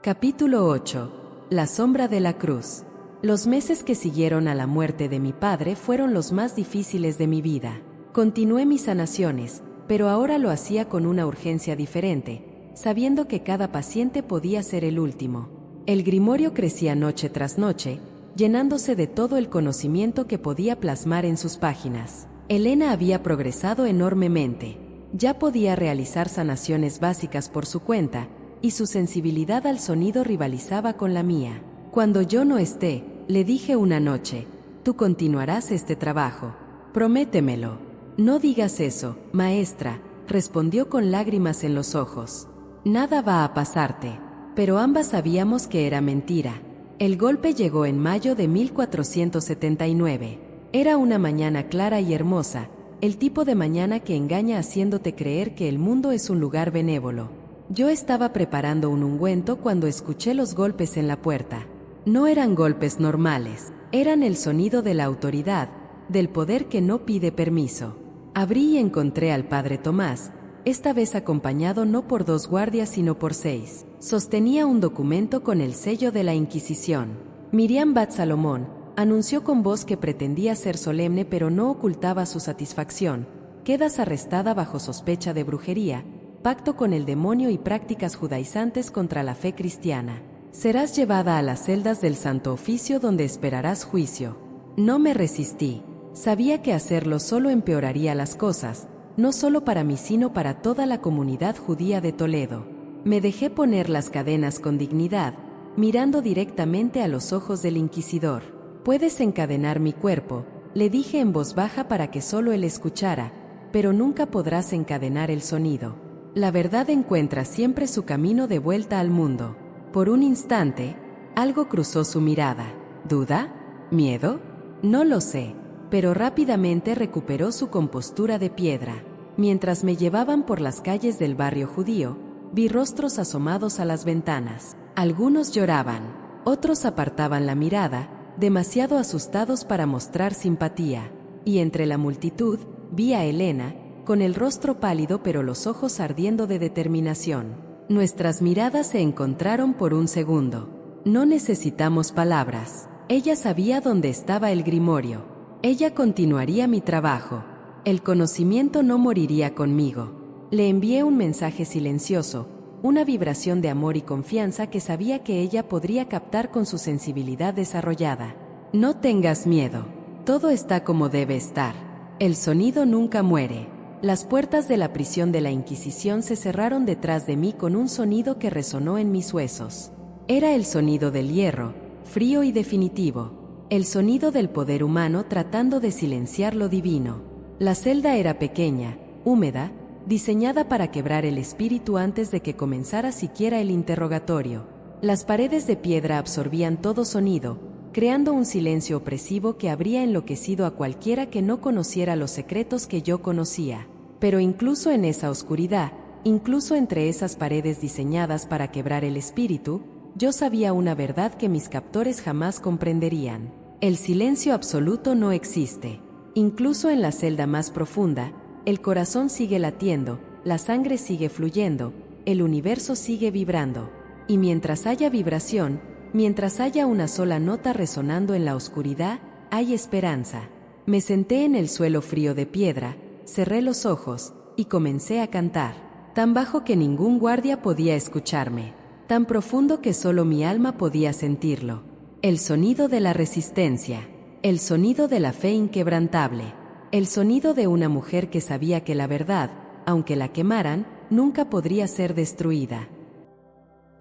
Capítulo 8. La sombra de la cruz. Los meses que siguieron a la muerte de mi padre fueron los más difíciles de mi vida. Continué mis sanaciones, pero ahora lo hacía con una urgencia diferente, sabiendo que cada paciente podía ser el último. El grimorio crecía noche tras noche, llenándose de todo el conocimiento que podía plasmar en sus páginas. Elena había progresado enormemente. Ya podía realizar sanaciones básicas por su cuenta, y su sensibilidad al sonido rivalizaba con la mía. Cuando yo no esté, le dije una noche, tú continuarás este trabajo. Prométemelo. No digas eso, maestra, respondió con lágrimas en los ojos. Nada va a pasarte. Pero ambas sabíamos que era mentira. El golpe llegó en mayo de 1479. Era una mañana clara y hermosa, el tipo de mañana que engaña haciéndote creer que el mundo es un lugar benévolo. Yo estaba preparando un ungüento cuando escuché los golpes en la puerta. No eran golpes normales, eran el sonido de la autoridad, del poder que no pide permiso. Abrí y encontré al padre Tomás, esta vez acompañado no por 2 guardias sino por 6. Sostenía un documento con el sello de la Inquisición. Miriam Bat Salomón anunció con voz que pretendía ser solemne pero no ocultaba su satisfacción. Quedas arrestada bajo sospecha de brujería, pacto con el demonio y prácticas judaizantes contra la fe cristiana. Serás llevada a las celdas del Santo Oficio donde esperarás juicio. No me resistí. Sabía que hacerlo solo empeoraría las cosas, no solo para mí sino para toda la comunidad judía de Toledo. Me dejé poner las cadenas con dignidad, mirando directamente a los ojos del inquisidor. Puedes encadenar mi cuerpo, le dije en voz baja para que solo él escuchara, pero nunca podrás encadenar el sonido. La verdad encuentra siempre su camino de vuelta al mundo. Por un instante, algo cruzó su mirada. ¿Duda? ¿Miedo? No lo sé, pero rápidamente recuperó su compostura de piedra. Mientras me llevaban por las calles del barrio judío, vi rostros asomados a las ventanas. Algunos lloraban, otros apartaban la mirada, demasiado asustados para mostrar simpatía. Y entre la multitud, vi a Elena, con el rostro pálido pero los ojos ardiendo de determinación. Nuestras miradas se encontraron por un segundo. No necesitamos palabras. Ella sabía dónde estaba el grimorio. Ella continuaría mi trabajo. El conocimiento no moriría conmigo. Le envié un mensaje silencioso, una vibración de amor y confianza que sabía que ella podría captar con su sensibilidad desarrollada. No tengas miedo. Todo está como debe estar. El sonido nunca muere. Las puertas de la prisión de la Inquisición se cerraron detrás de mí con un sonido que resonó en mis huesos. Era el sonido del hierro, frío y definitivo. El sonido del poder humano tratando de silenciar lo divino. La celda era pequeña, húmeda, diseñada para quebrar el espíritu antes de que comenzara siquiera el interrogatorio. Las paredes de piedra absorbían todo sonido, creando un silencio opresivo que habría enloquecido a cualquiera que no conociera los secretos que yo conocía. Pero incluso en esa oscuridad, incluso entre esas paredes diseñadas para quebrar el espíritu, yo sabía una verdad que mis captores jamás comprenderían. El silencio absoluto no existe. Incluso en la celda más profunda, el corazón sigue latiendo, la sangre sigue fluyendo, el universo sigue vibrando. Y mientras haya vibración, mientras haya una sola nota resonando en la oscuridad, hay esperanza. Me senté en el suelo frío de piedra, cerré los ojos, y comencé a cantar. Tan bajo que ningún guardia podía escucharme. Tan profundo que solo mi alma podía sentirlo. El sonido de la resistencia. El sonido de la fe inquebrantable. El sonido de una mujer que sabía que la verdad, aunque la quemaran, nunca podría ser destruida.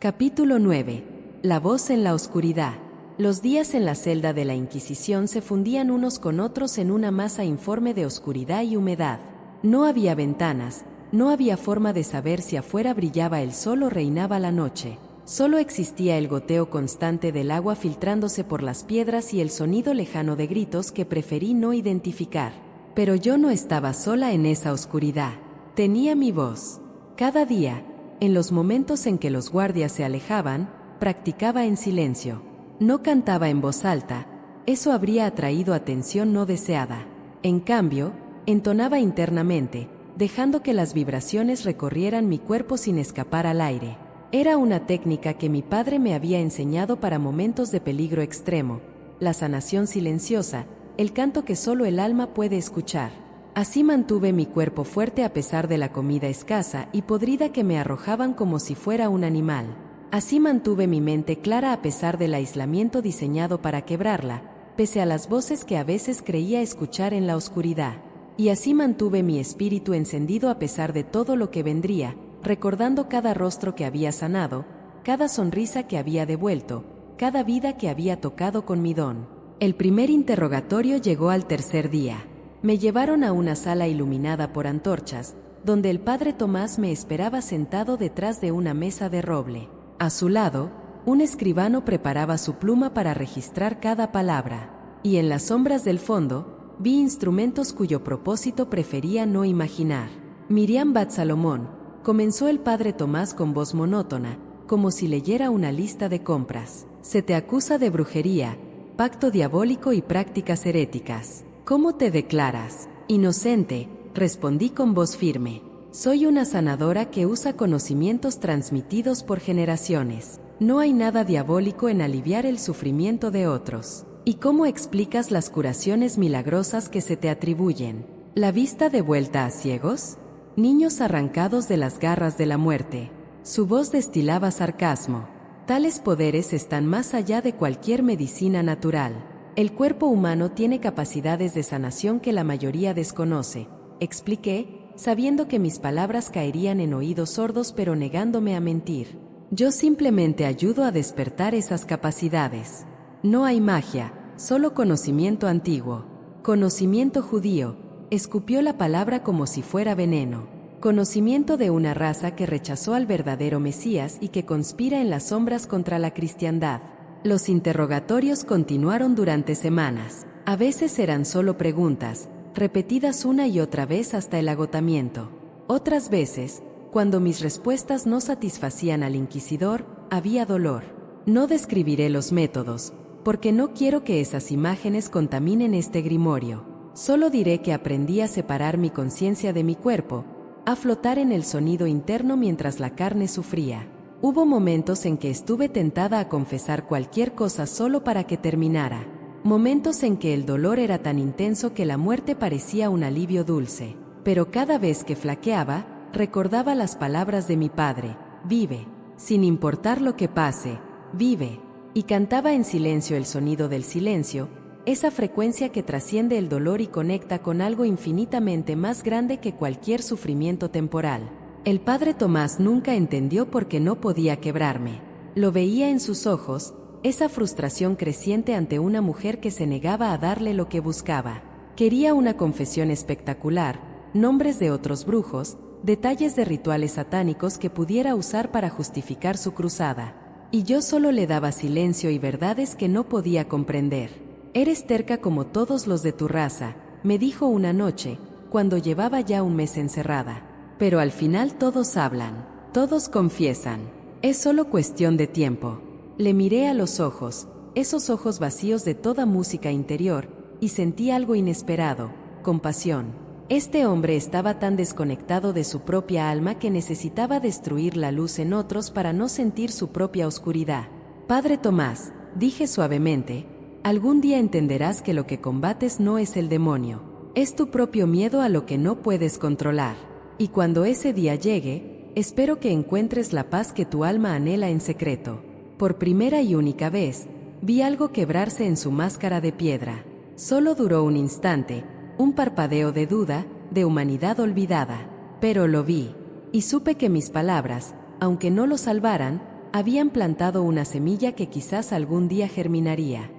Capítulo 9. La voz en la oscuridad. Los días en la celda de la Inquisición se fundían unos con otros en una masa informe de oscuridad y humedad. No había ventanas, no había forma de saber si afuera brillaba el sol o reinaba la noche. Solo existía el goteo constante del agua filtrándose por las piedras y el sonido lejano de gritos que preferí no identificar. Pero yo no estaba sola en esa oscuridad. Tenía mi voz. Cada día, en los momentos en que los guardias se alejaban, practicaba en silencio. No cantaba en voz alta, eso habría atraído atención no deseada. En cambio, entonaba internamente, dejando que las vibraciones recorrieran mi cuerpo sin escapar al aire. Era una técnica que mi padre me había enseñado para momentos de peligro extremo, la sanación silenciosa, el canto que solo el alma puede escuchar. Así mantuve mi cuerpo fuerte a pesar de la comida escasa y podrida que me arrojaban como si fuera un animal. Así mantuve mi mente clara a pesar del aislamiento diseñado para quebrarla, pese a las voces que a veces creía escuchar en la oscuridad. y así mantuve mi espíritu encendido a pesar de todo lo que vendría, recordando cada rostro que había sanado, cada sonrisa que había devuelto, cada vida que había tocado con mi don. El primer interrogatorio llegó al tercer día. Me llevaron a una sala iluminada por antorchas, donde el padre Tomás me esperaba sentado detrás de una mesa de roble. A su lado, un escribano preparaba su pluma para registrar cada palabra, y en las sombras del fondo, vi instrumentos cuyo propósito prefería no imaginar. Miriam Bat Salomón, comenzó el padre Tomás con voz monótona, como si leyera una lista de compras. Se te acusa de brujería, pacto diabólico y prácticas heréticas. ¿Cómo te declaras? Inocente, respondí con voz firme. Soy una sanadora que usa conocimientos transmitidos por generaciones. No hay nada diabólico en aliviar el sufrimiento de otros. ¿Y cómo explicas las curaciones milagrosas que se te atribuyen? ¿La vista de vuelta a ciegos? Niños arrancados de las garras de la muerte. Su voz destilaba sarcasmo. Tales poderes están más allá de cualquier medicina natural. El cuerpo humano tiene capacidades de sanación que la mayoría desconoce, expliqué, sabiendo que mis palabras caerían en oídos sordos pero negándome a mentir. Yo simplemente ayudo a despertar esas capacidades. No hay magia, solo conocimiento antiguo. Conocimiento judío, escupió la palabra como si fuera veneno. Conocimiento de una raza que rechazó al verdadero Mesías y que conspira en las sombras contra la cristiandad. Los interrogatorios continuaron durante semanas. A veces eran solo preguntas, repetidas una y otra vez hasta el agotamiento. Otras veces, cuando mis respuestas no satisfacían al inquisidor, había dolor. No describiré los métodos, porque no quiero que esas imágenes contaminen este grimorio. Solo diré que aprendí a separar mi conciencia de mi cuerpo, a flotar en el sonido interno mientras la carne sufría. Hubo momentos en que estuve tentada a confesar cualquier cosa solo para que terminara. Momentos en que el dolor era tan intenso que la muerte parecía un alivio dulce. Pero cada vez que flaqueaba, recordaba las palabras de mi padre: vive, sin importar lo que pase, vive. Y cantaba en silencio el sonido del silencio, esa frecuencia que trasciende el dolor y conecta con algo infinitamente más grande que cualquier sufrimiento temporal. El padre Tomás nunca entendió por qué no podía quebrarme. Lo veía en sus ojos, esa frustración creciente ante una mujer que se negaba a darle lo que buscaba. Quería una confesión espectacular, nombres de otros brujos, detalles de rituales satánicos que pudiera usar para justificar su cruzada. Y yo solo le daba silencio y verdades que no podía comprender. Eres terca como todos los de tu raza, me dijo una noche, cuando llevaba ya un mes encerrada. Pero al final todos hablan, todos confiesan. Es solo cuestión de tiempo. Le miré a los ojos, esos ojos vacíos de toda música interior, y sentí algo inesperado, compasión. Este hombre estaba tan desconectado de su propia alma que necesitaba destruir la luz en otros para no sentir su propia oscuridad. Padre Tomás, dije suavemente, algún día entenderás que lo que combates no es el demonio, es tu propio miedo a lo que no puedes controlar. Y cuando ese día llegue, espero que encuentres la paz que tu alma anhela en secreto. Por primera y única vez, vi algo quebrarse en su máscara de piedra. Solo duró un instante, un parpadeo de duda, de humanidad olvidada. Pero lo vi, y supe que mis palabras, aunque no lo salvaran, habían plantado una semilla que quizás algún día germinaría.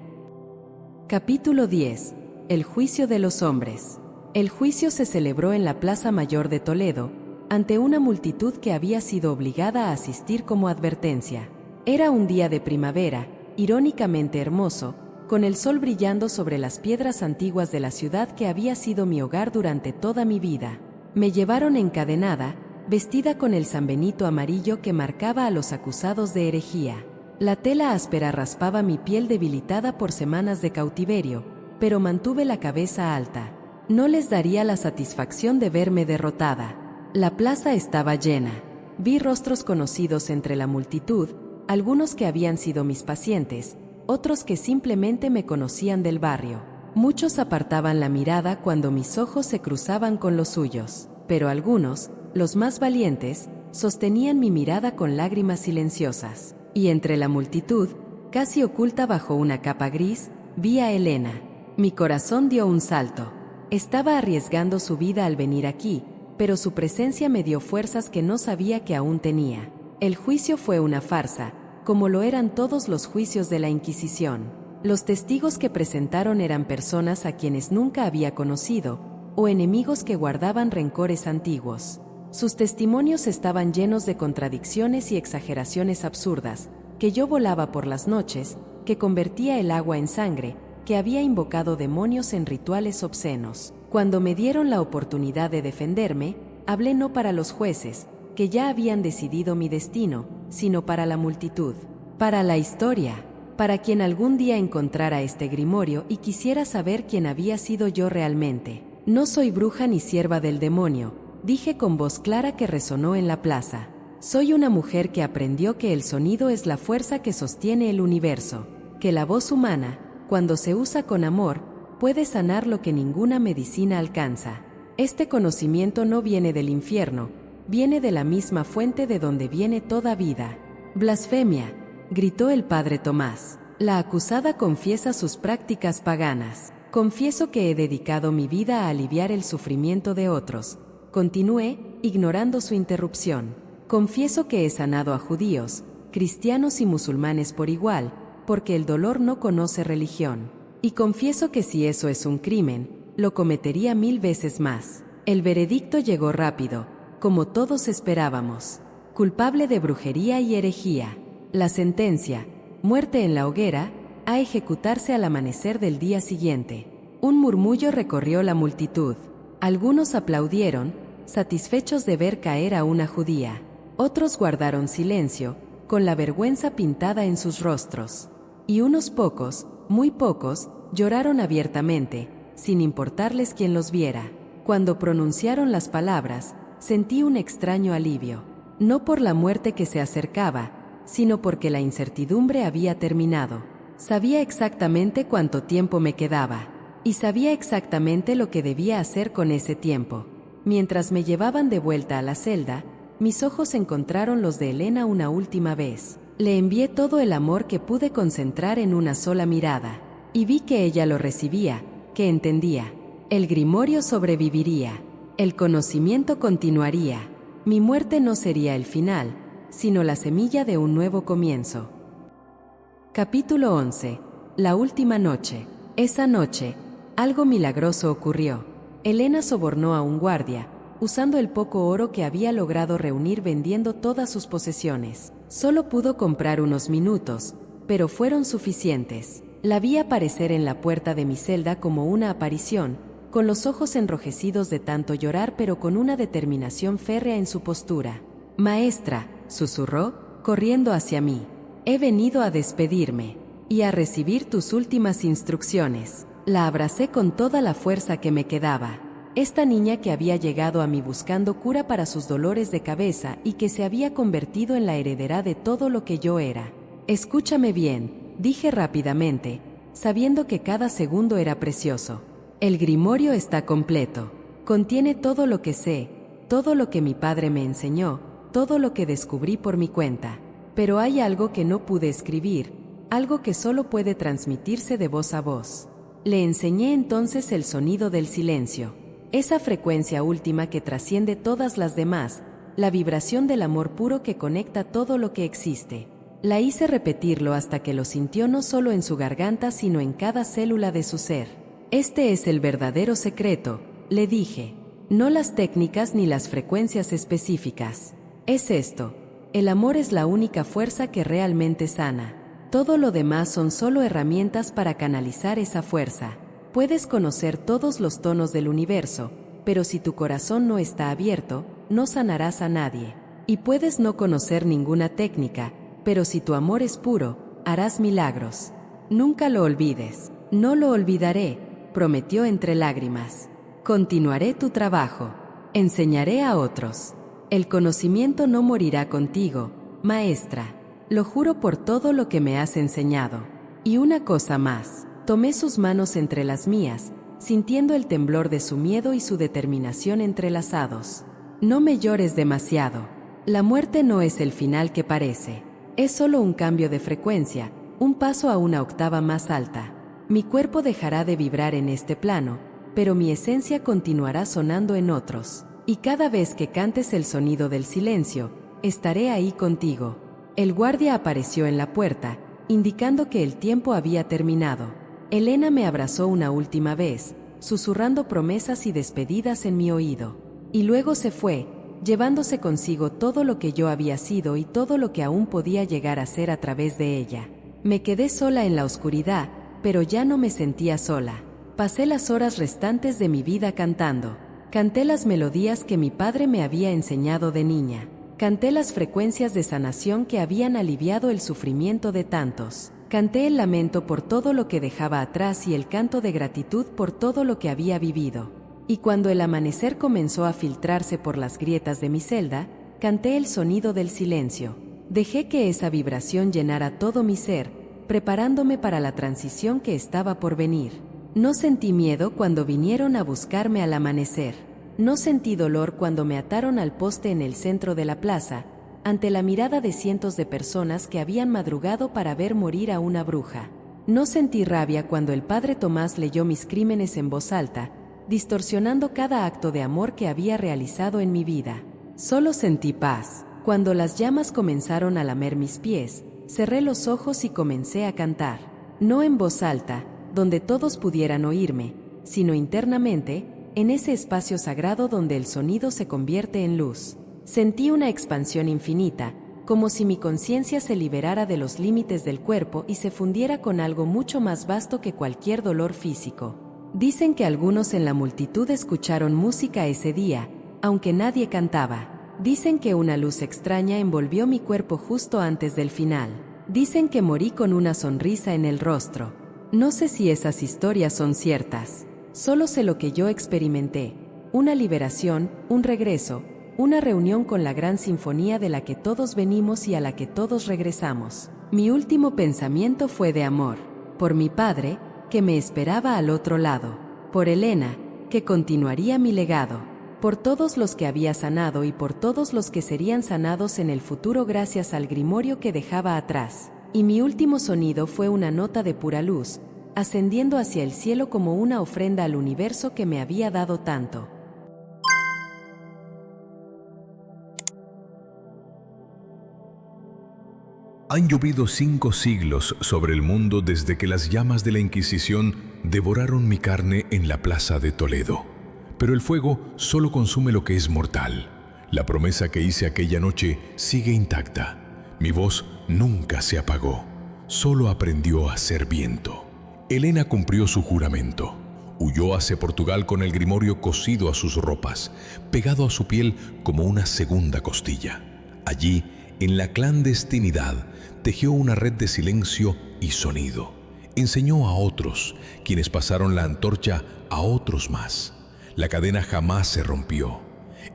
Capítulo 10. El juicio de los hombres. El juicio se celebró en la Plaza Mayor de Toledo, ante una multitud que había sido obligada a asistir como advertencia. Era un día de primavera, irónicamente hermoso, con el sol brillando sobre las piedras antiguas de la ciudad que había sido mi hogar durante toda mi vida. Me llevaron encadenada, vestida con el sanbenito amarillo que marcaba a los acusados de herejía. La tela áspera raspaba mi piel debilitada por semanas de cautiverio, pero mantuve la cabeza alta. No les daría la satisfacción de verme derrotada. La plaza estaba llena. Vi rostros conocidos entre la multitud, algunos que habían sido mis pacientes, otros que simplemente me conocían del barrio. Muchos apartaban la mirada cuando mis ojos se cruzaban con los suyos, pero algunos, los más valientes, sostenían mi mirada con lágrimas silenciosas. Y entre la multitud, casi oculta bajo una capa gris, vi a Elena. Mi corazón dio un salto. Estaba arriesgando su vida al venir aquí, pero su presencia me dio fuerzas que no sabía que aún tenía. El juicio fue una farsa, como lo eran todos los juicios de la Inquisición. Los testigos que presentaron eran personas a quienes nunca había conocido, o enemigos que guardaban rencores antiguos. Sus testimonios estaban llenos de contradicciones y exageraciones absurdas, que yo volaba por las noches, que convertía el agua en sangre, que había invocado demonios en rituales obscenos. Cuando me dieron la oportunidad de defenderme, hablé no para los jueces, que ya habían decidido mi destino, sino para la multitud, para la historia, para quien algún día encontrara este grimorio y quisiera saber quién había sido yo realmente. No soy bruja ni sierva del demonio, dije con voz clara que resonó en la plaza. Soy una mujer que aprendió que el sonido es la fuerza que sostiene el universo, que la voz humana, cuando se usa con amor, puede sanar lo que ninguna medicina alcanza. Este conocimiento no viene del infierno, viene de la misma fuente de donde viene toda vida. Blasfemia, gritó el padre Tomás. La acusada confiesa sus prácticas paganas. Confieso que he dedicado mi vida a aliviar el sufrimiento de otros. Continué, ignorando su interrupción. Confieso que he sanado a judíos, cristianos y musulmanes por igual, porque el dolor no conoce religión. Y confieso que si eso es un crimen, lo cometería 1000 veces más. El veredicto llegó rápido, como todos esperábamos. Culpable de brujería y herejía. La sentencia, muerte en la hoguera, a ejecutarse al amanecer del día siguiente. Un murmullo recorrió la multitud. Algunos aplaudieron, satisfechos de ver caer a una judía. Otros guardaron silencio, con la vergüenza pintada en sus rostros. Y unos pocos, muy pocos, lloraron abiertamente, sin importarles quién los viera. Cuando pronunciaron las palabras, sentí un extraño alivio. No por la muerte que se acercaba, sino porque la incertidumbre había terminado. Sabía exactamente cuánto tiempo me quedaba, y sabía exactamente lo que debía hacer con ese tiempo. Mientras me llevaban de vuelta a la celda, mis ojos encontraron los de Elena una última vez. Le envié todo el amor que pude concentrar en una sola mirada, y vi que ella lo recibía, que entendía. El grimorio sobreviviría, el conocimiento continuaría. Mi muerte no sería el final, sino la semilla de un nuevo comienzo. Capítulo 11. La última noche. Esa noche, algo milagroso ocurrió. Elena sobornó a un guardia, usando el poco oro que había logrado reunir vendiendo todas sus posesiones. Solo pudo comprar unos minutos, pero fueron suficientes. La vi aparecer en la puerta de mi celda como una aparición, con los ojos enrojecidos de tanto llorar pero con una determinación férrea en su postura. «Maestra», susurró, corriendo hacia mí, «he venido a despedirme y a recibir tus últimas instrucciones». La abracé con toda la fuerza que me quedaba. Esta niña que había llegado a mí buscando cura para sus dolores de cabeza y que se había convertido en la heredera de todo lo que yo era. «Escúchame bien», dije rápidamente, sabiendo que cada segundo era precioso. «El grimorio está completo. Contiene todo lo que sé, todo lo que mi padre me enseñó, todo lo que descubrí por mi cuenta. Pero hay algo que no pude escribir, algo que solo puede transmitirse de voz a voz». Le enseñé entonces el sonido del silencio, esa frecuencia última que trasciende todas las demás, la vibración del amor puro que conecta todo lo que existe. La hice repetirlo hasta que lo sintió no solo en su garganta sino en cada célula de su ser. «Este es el verdadero secreto», le dije, «no las técnicas ni las frecuencias específicas. Es esto, el amor es la única fuerza que realmente sana. Todo lo demás son solo herramientas para canalizar esa fuerza. Puedes conocer todos los tonos del universo, pero si tu corazón no está abierto, no sanarás a nadie. Y puedes no conocer ninguna técnica, pero si tu amor es puro, harás milagros. Nunca lo olvides». «No lo olvidaré», prometió entre lágrimas. «Continuaré tu trabajo. Enseñaré a otros. El conocimiento no morirá contigo, maestra. Lo juro por todo lo que me has enseñado. Y una cosa más». Tomé sus manos entre las mías, sintiendo el temblor de su miedo y su determinación entrelazados. «No me llores demasiado. La muerte no es el final que parece. Es solo un cambio de frecuencia, un paso a una octava más alta. Mi cuerpo dejará de vibrar en este plano, pero mi esencia continuará sonando en otros. Y cada vez que cantes el sonido del silencio, estaré ahí contigo. El guardia apareció en la puerta, indicando que el tiempo había terminado. Elena me abrazó una última vez, susurrando promesas y despedidas en mi oído. Y luego se fue, llevándose consigo todo lo que yo había sido y todo lo que aún podía llegar a ser a través de ella. Me quedé sola en la oscuridad, pero ya no me sentía sola. Pasé las horas restantes de mi vida cantando. Canté las melodías que mi padre me había enseñado de niña. Canté las frecuencias de sanación que habían aliviado el sufrimiento de tantos. Canté el lamento por todo lo que dejaba atrás y el canto de gratitud por todo lo que había vivido. Y cuando el amanecer comenzó a filtrarse por las grietas de mi celda, canté el sonido del silencio. Dejé que esa vibración llenara todo mi ser, preparándome para la transición que estaba por venir. No sentí miedo cuando vinieron a buscarme al amanecer. No sentí dolor cuando me ataron al poste en el centro de la plaza, ante la mirada de cientos de personas que habían madrugado para ver morir a una bruja. No sentí rabia cuando el padre Tomás leyó mis crímenes en voz alta, distorsionando cada acto de amor que había realizado en mi vida. Solo sentí paz. Cuando las llamas comenzaron a lamer mis pies, cerré los ojos y comencé a cantar. No en voz alta, donde todos pudieran oírme, sino internamente, en ese espacio sagrado donde el sonido se convierte en luz. Sentí una expansión infinita, como si mi conciencia se liberara de los límites del cuerpo y se fundiera con algo mucho más vasto que cualquier dolor físico. Dicen que algunos en la multitud escucharon música ese día, aunque nadie cantaba. Dicen que una luz extraña envolvió mi cuerpo justo antes del final. Dicen que morí con una sonrisa en el rostro. No sé si esas historias son ciertas. Solo sé lo que yo experimenté. Una liberación, un regreso, una reunión con la gran sinfonía de la que todos venimos y a la que todos regresamos. Mi último pensamiento fue de amor. Por mi padre, que me esperaba al otro lado. Por Elena, que continuaría mi legado. Por todos los que había sanado y por todos los que serían sanados en el futuro gracias al grimorio que dejaba atrás. Y mi último sonido fue una nota de pura luz, ascendiendo hacia el cielo como una ofrenda al universo que me había dado tanto. Han llovido 5 siglos sobre el mundo desde que las llamas de la Inquisición devoraron mi carne en la plaza de Toledo. Pero el fuego solo consume lo que es mortal. La promesa que hice aquella noche sigue intacta. Mi voz nunca se apagó, solo aprendió a ser viento. Elena cumplió su juramento. Huyó hacia Portugal con el grimorio cosido a sus ropas, pegado a su piel como una segunda costilla. Allí, en la clandestinidad, tejió una red de silencio y sonido. Enseñó a otros, quienes pasaron la antorcha a otros más. La cadena jamás se rompió.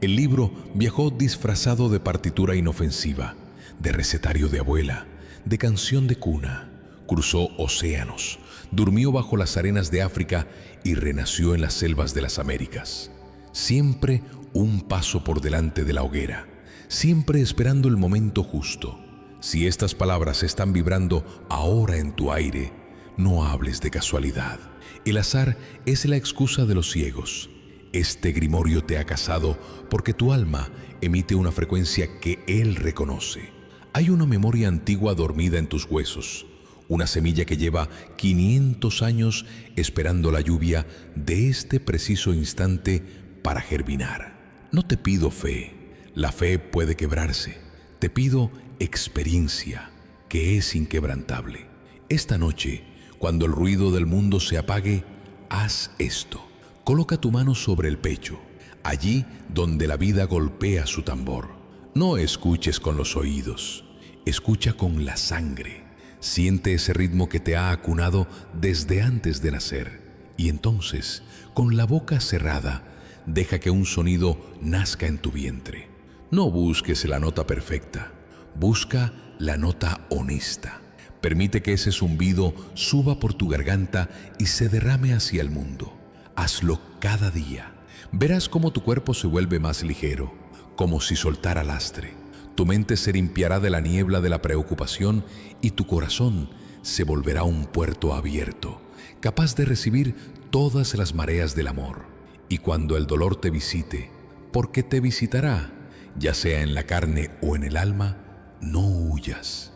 El libro viajó disfrazado de partitura inofensiva, de recetario de abuela, de canción de cuna. Cruzó océanos, durmió bajo las arenas de África y renació en las selvas de las Américas. Siempre un paso por delante de la hoguera, siempre esperando el momento justo. Si estas palabras están vibrando ahora en tu aire, no hables de casualidad. El azar es la excusa de los ciegos. Este grimorio te ha casado porque tu alma emite una frecuencia que él reconoce. Hay una memoria antigua dormida en tus huesos, una semilla que lleva 500 años esperando la lluvia de este preciso instante para germinar. No te pido fe, la fe puede quebrarse. Te pido experiencia, que es inquebrantable. Esta noche, cuando el ruido del mundo se apague, haz esto. Coloca tu mano sobre el pecho, allí donde la vida golpea su tambor. No escuches con los oídos, escucha con la sangre. Siente ese ritmo que te ha acunado desde antes de nacer. Y entonces, con la boca cerrada, deja que un sonido nazca en tu vientre. No busques la nota perfecta, busca la nota honesta. Permite que ese zumbido suba por tu garganta y se derrame hacia el mundo. Hazlo cada día. Verás cómo tu cuerpo se vuelve más ligero, como si soltara lastre. Tu mente se limpiará de la niebla de la preocupación y tu corazón se volverá un puerto abierto, capaz de recibir todas las mareas del amor. Y cuando el dolor te visite, porque te visitará, ya sea en la carne o en el alma, no huyas.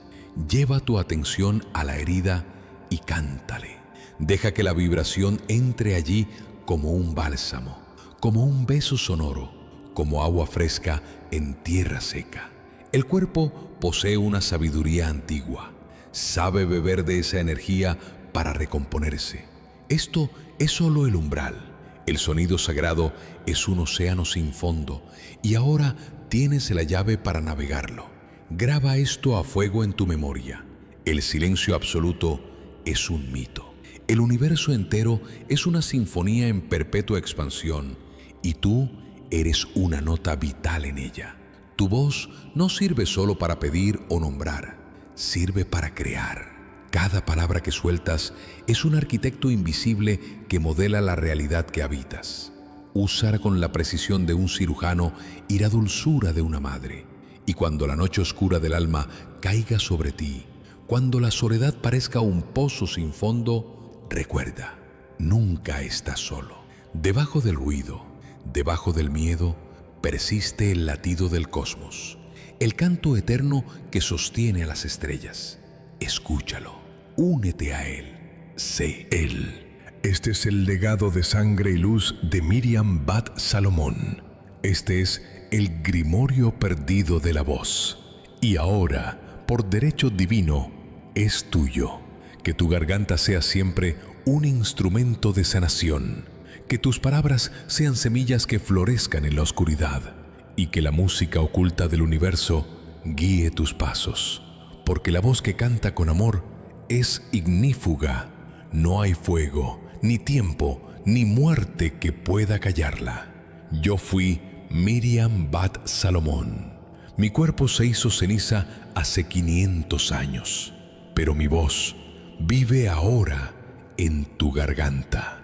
Lleva tu atención a la herida y cántale. Deja que la vibración entre allí como un bálsamo, como un beso sonoro, como agua fresca en tierra seca. El cuerpo posee una sabiduría antigua. Sabe beber de esa energía para recomponerse. Esto es solo el umbral. El sonido sagrado es un océano sin fondo y ahora tienes la llave para navegarlo. Graba esto a fuego en tu memoria. El silencio absoluto es un mito. El universo entero es una sinfonía en perpetua expansión y tú eres una nota vital en ella. Tu voz no sirve solo para pedir o nombrar, sirve para crear. Cada palabra que sueltas es un arquitecto invisible que modela la realidad que habitas. Usa con la precisión de un cirujano y la dulzura de una madre. Y cuando la noche oscura del alma caiga sobre ti, cuando la soledad parezca un pozo sin fondo, recuerda, nunca estás solo. Debajo del ruido, debajo del miedo, persiste el latido del cosmos, el canto eterno que sostiene a las estrellas. Escúchalo, únete a él, sé él. Este es el legado de sangre y luz de Miriam Bat Salomón. Este es el grimorio perdido de la voz. Y ahora, por derecho divino, es tuyo. Que tu garganta sea siempre un instrumento de sanación. Que tus palabras sean semillas que florezcan en la oscuridad. Y que la música oculta del universo guíe tus pasos. Porque la voz que canta con amor es ignífuga. No hay fuego, ni tiempo, ni muerte que pueda callarla. Yo fui Miriam Bat Salomón. Mi cuerpo se hizo ceniza hace 500 años, pero mi voz vive ahora en tu garganta.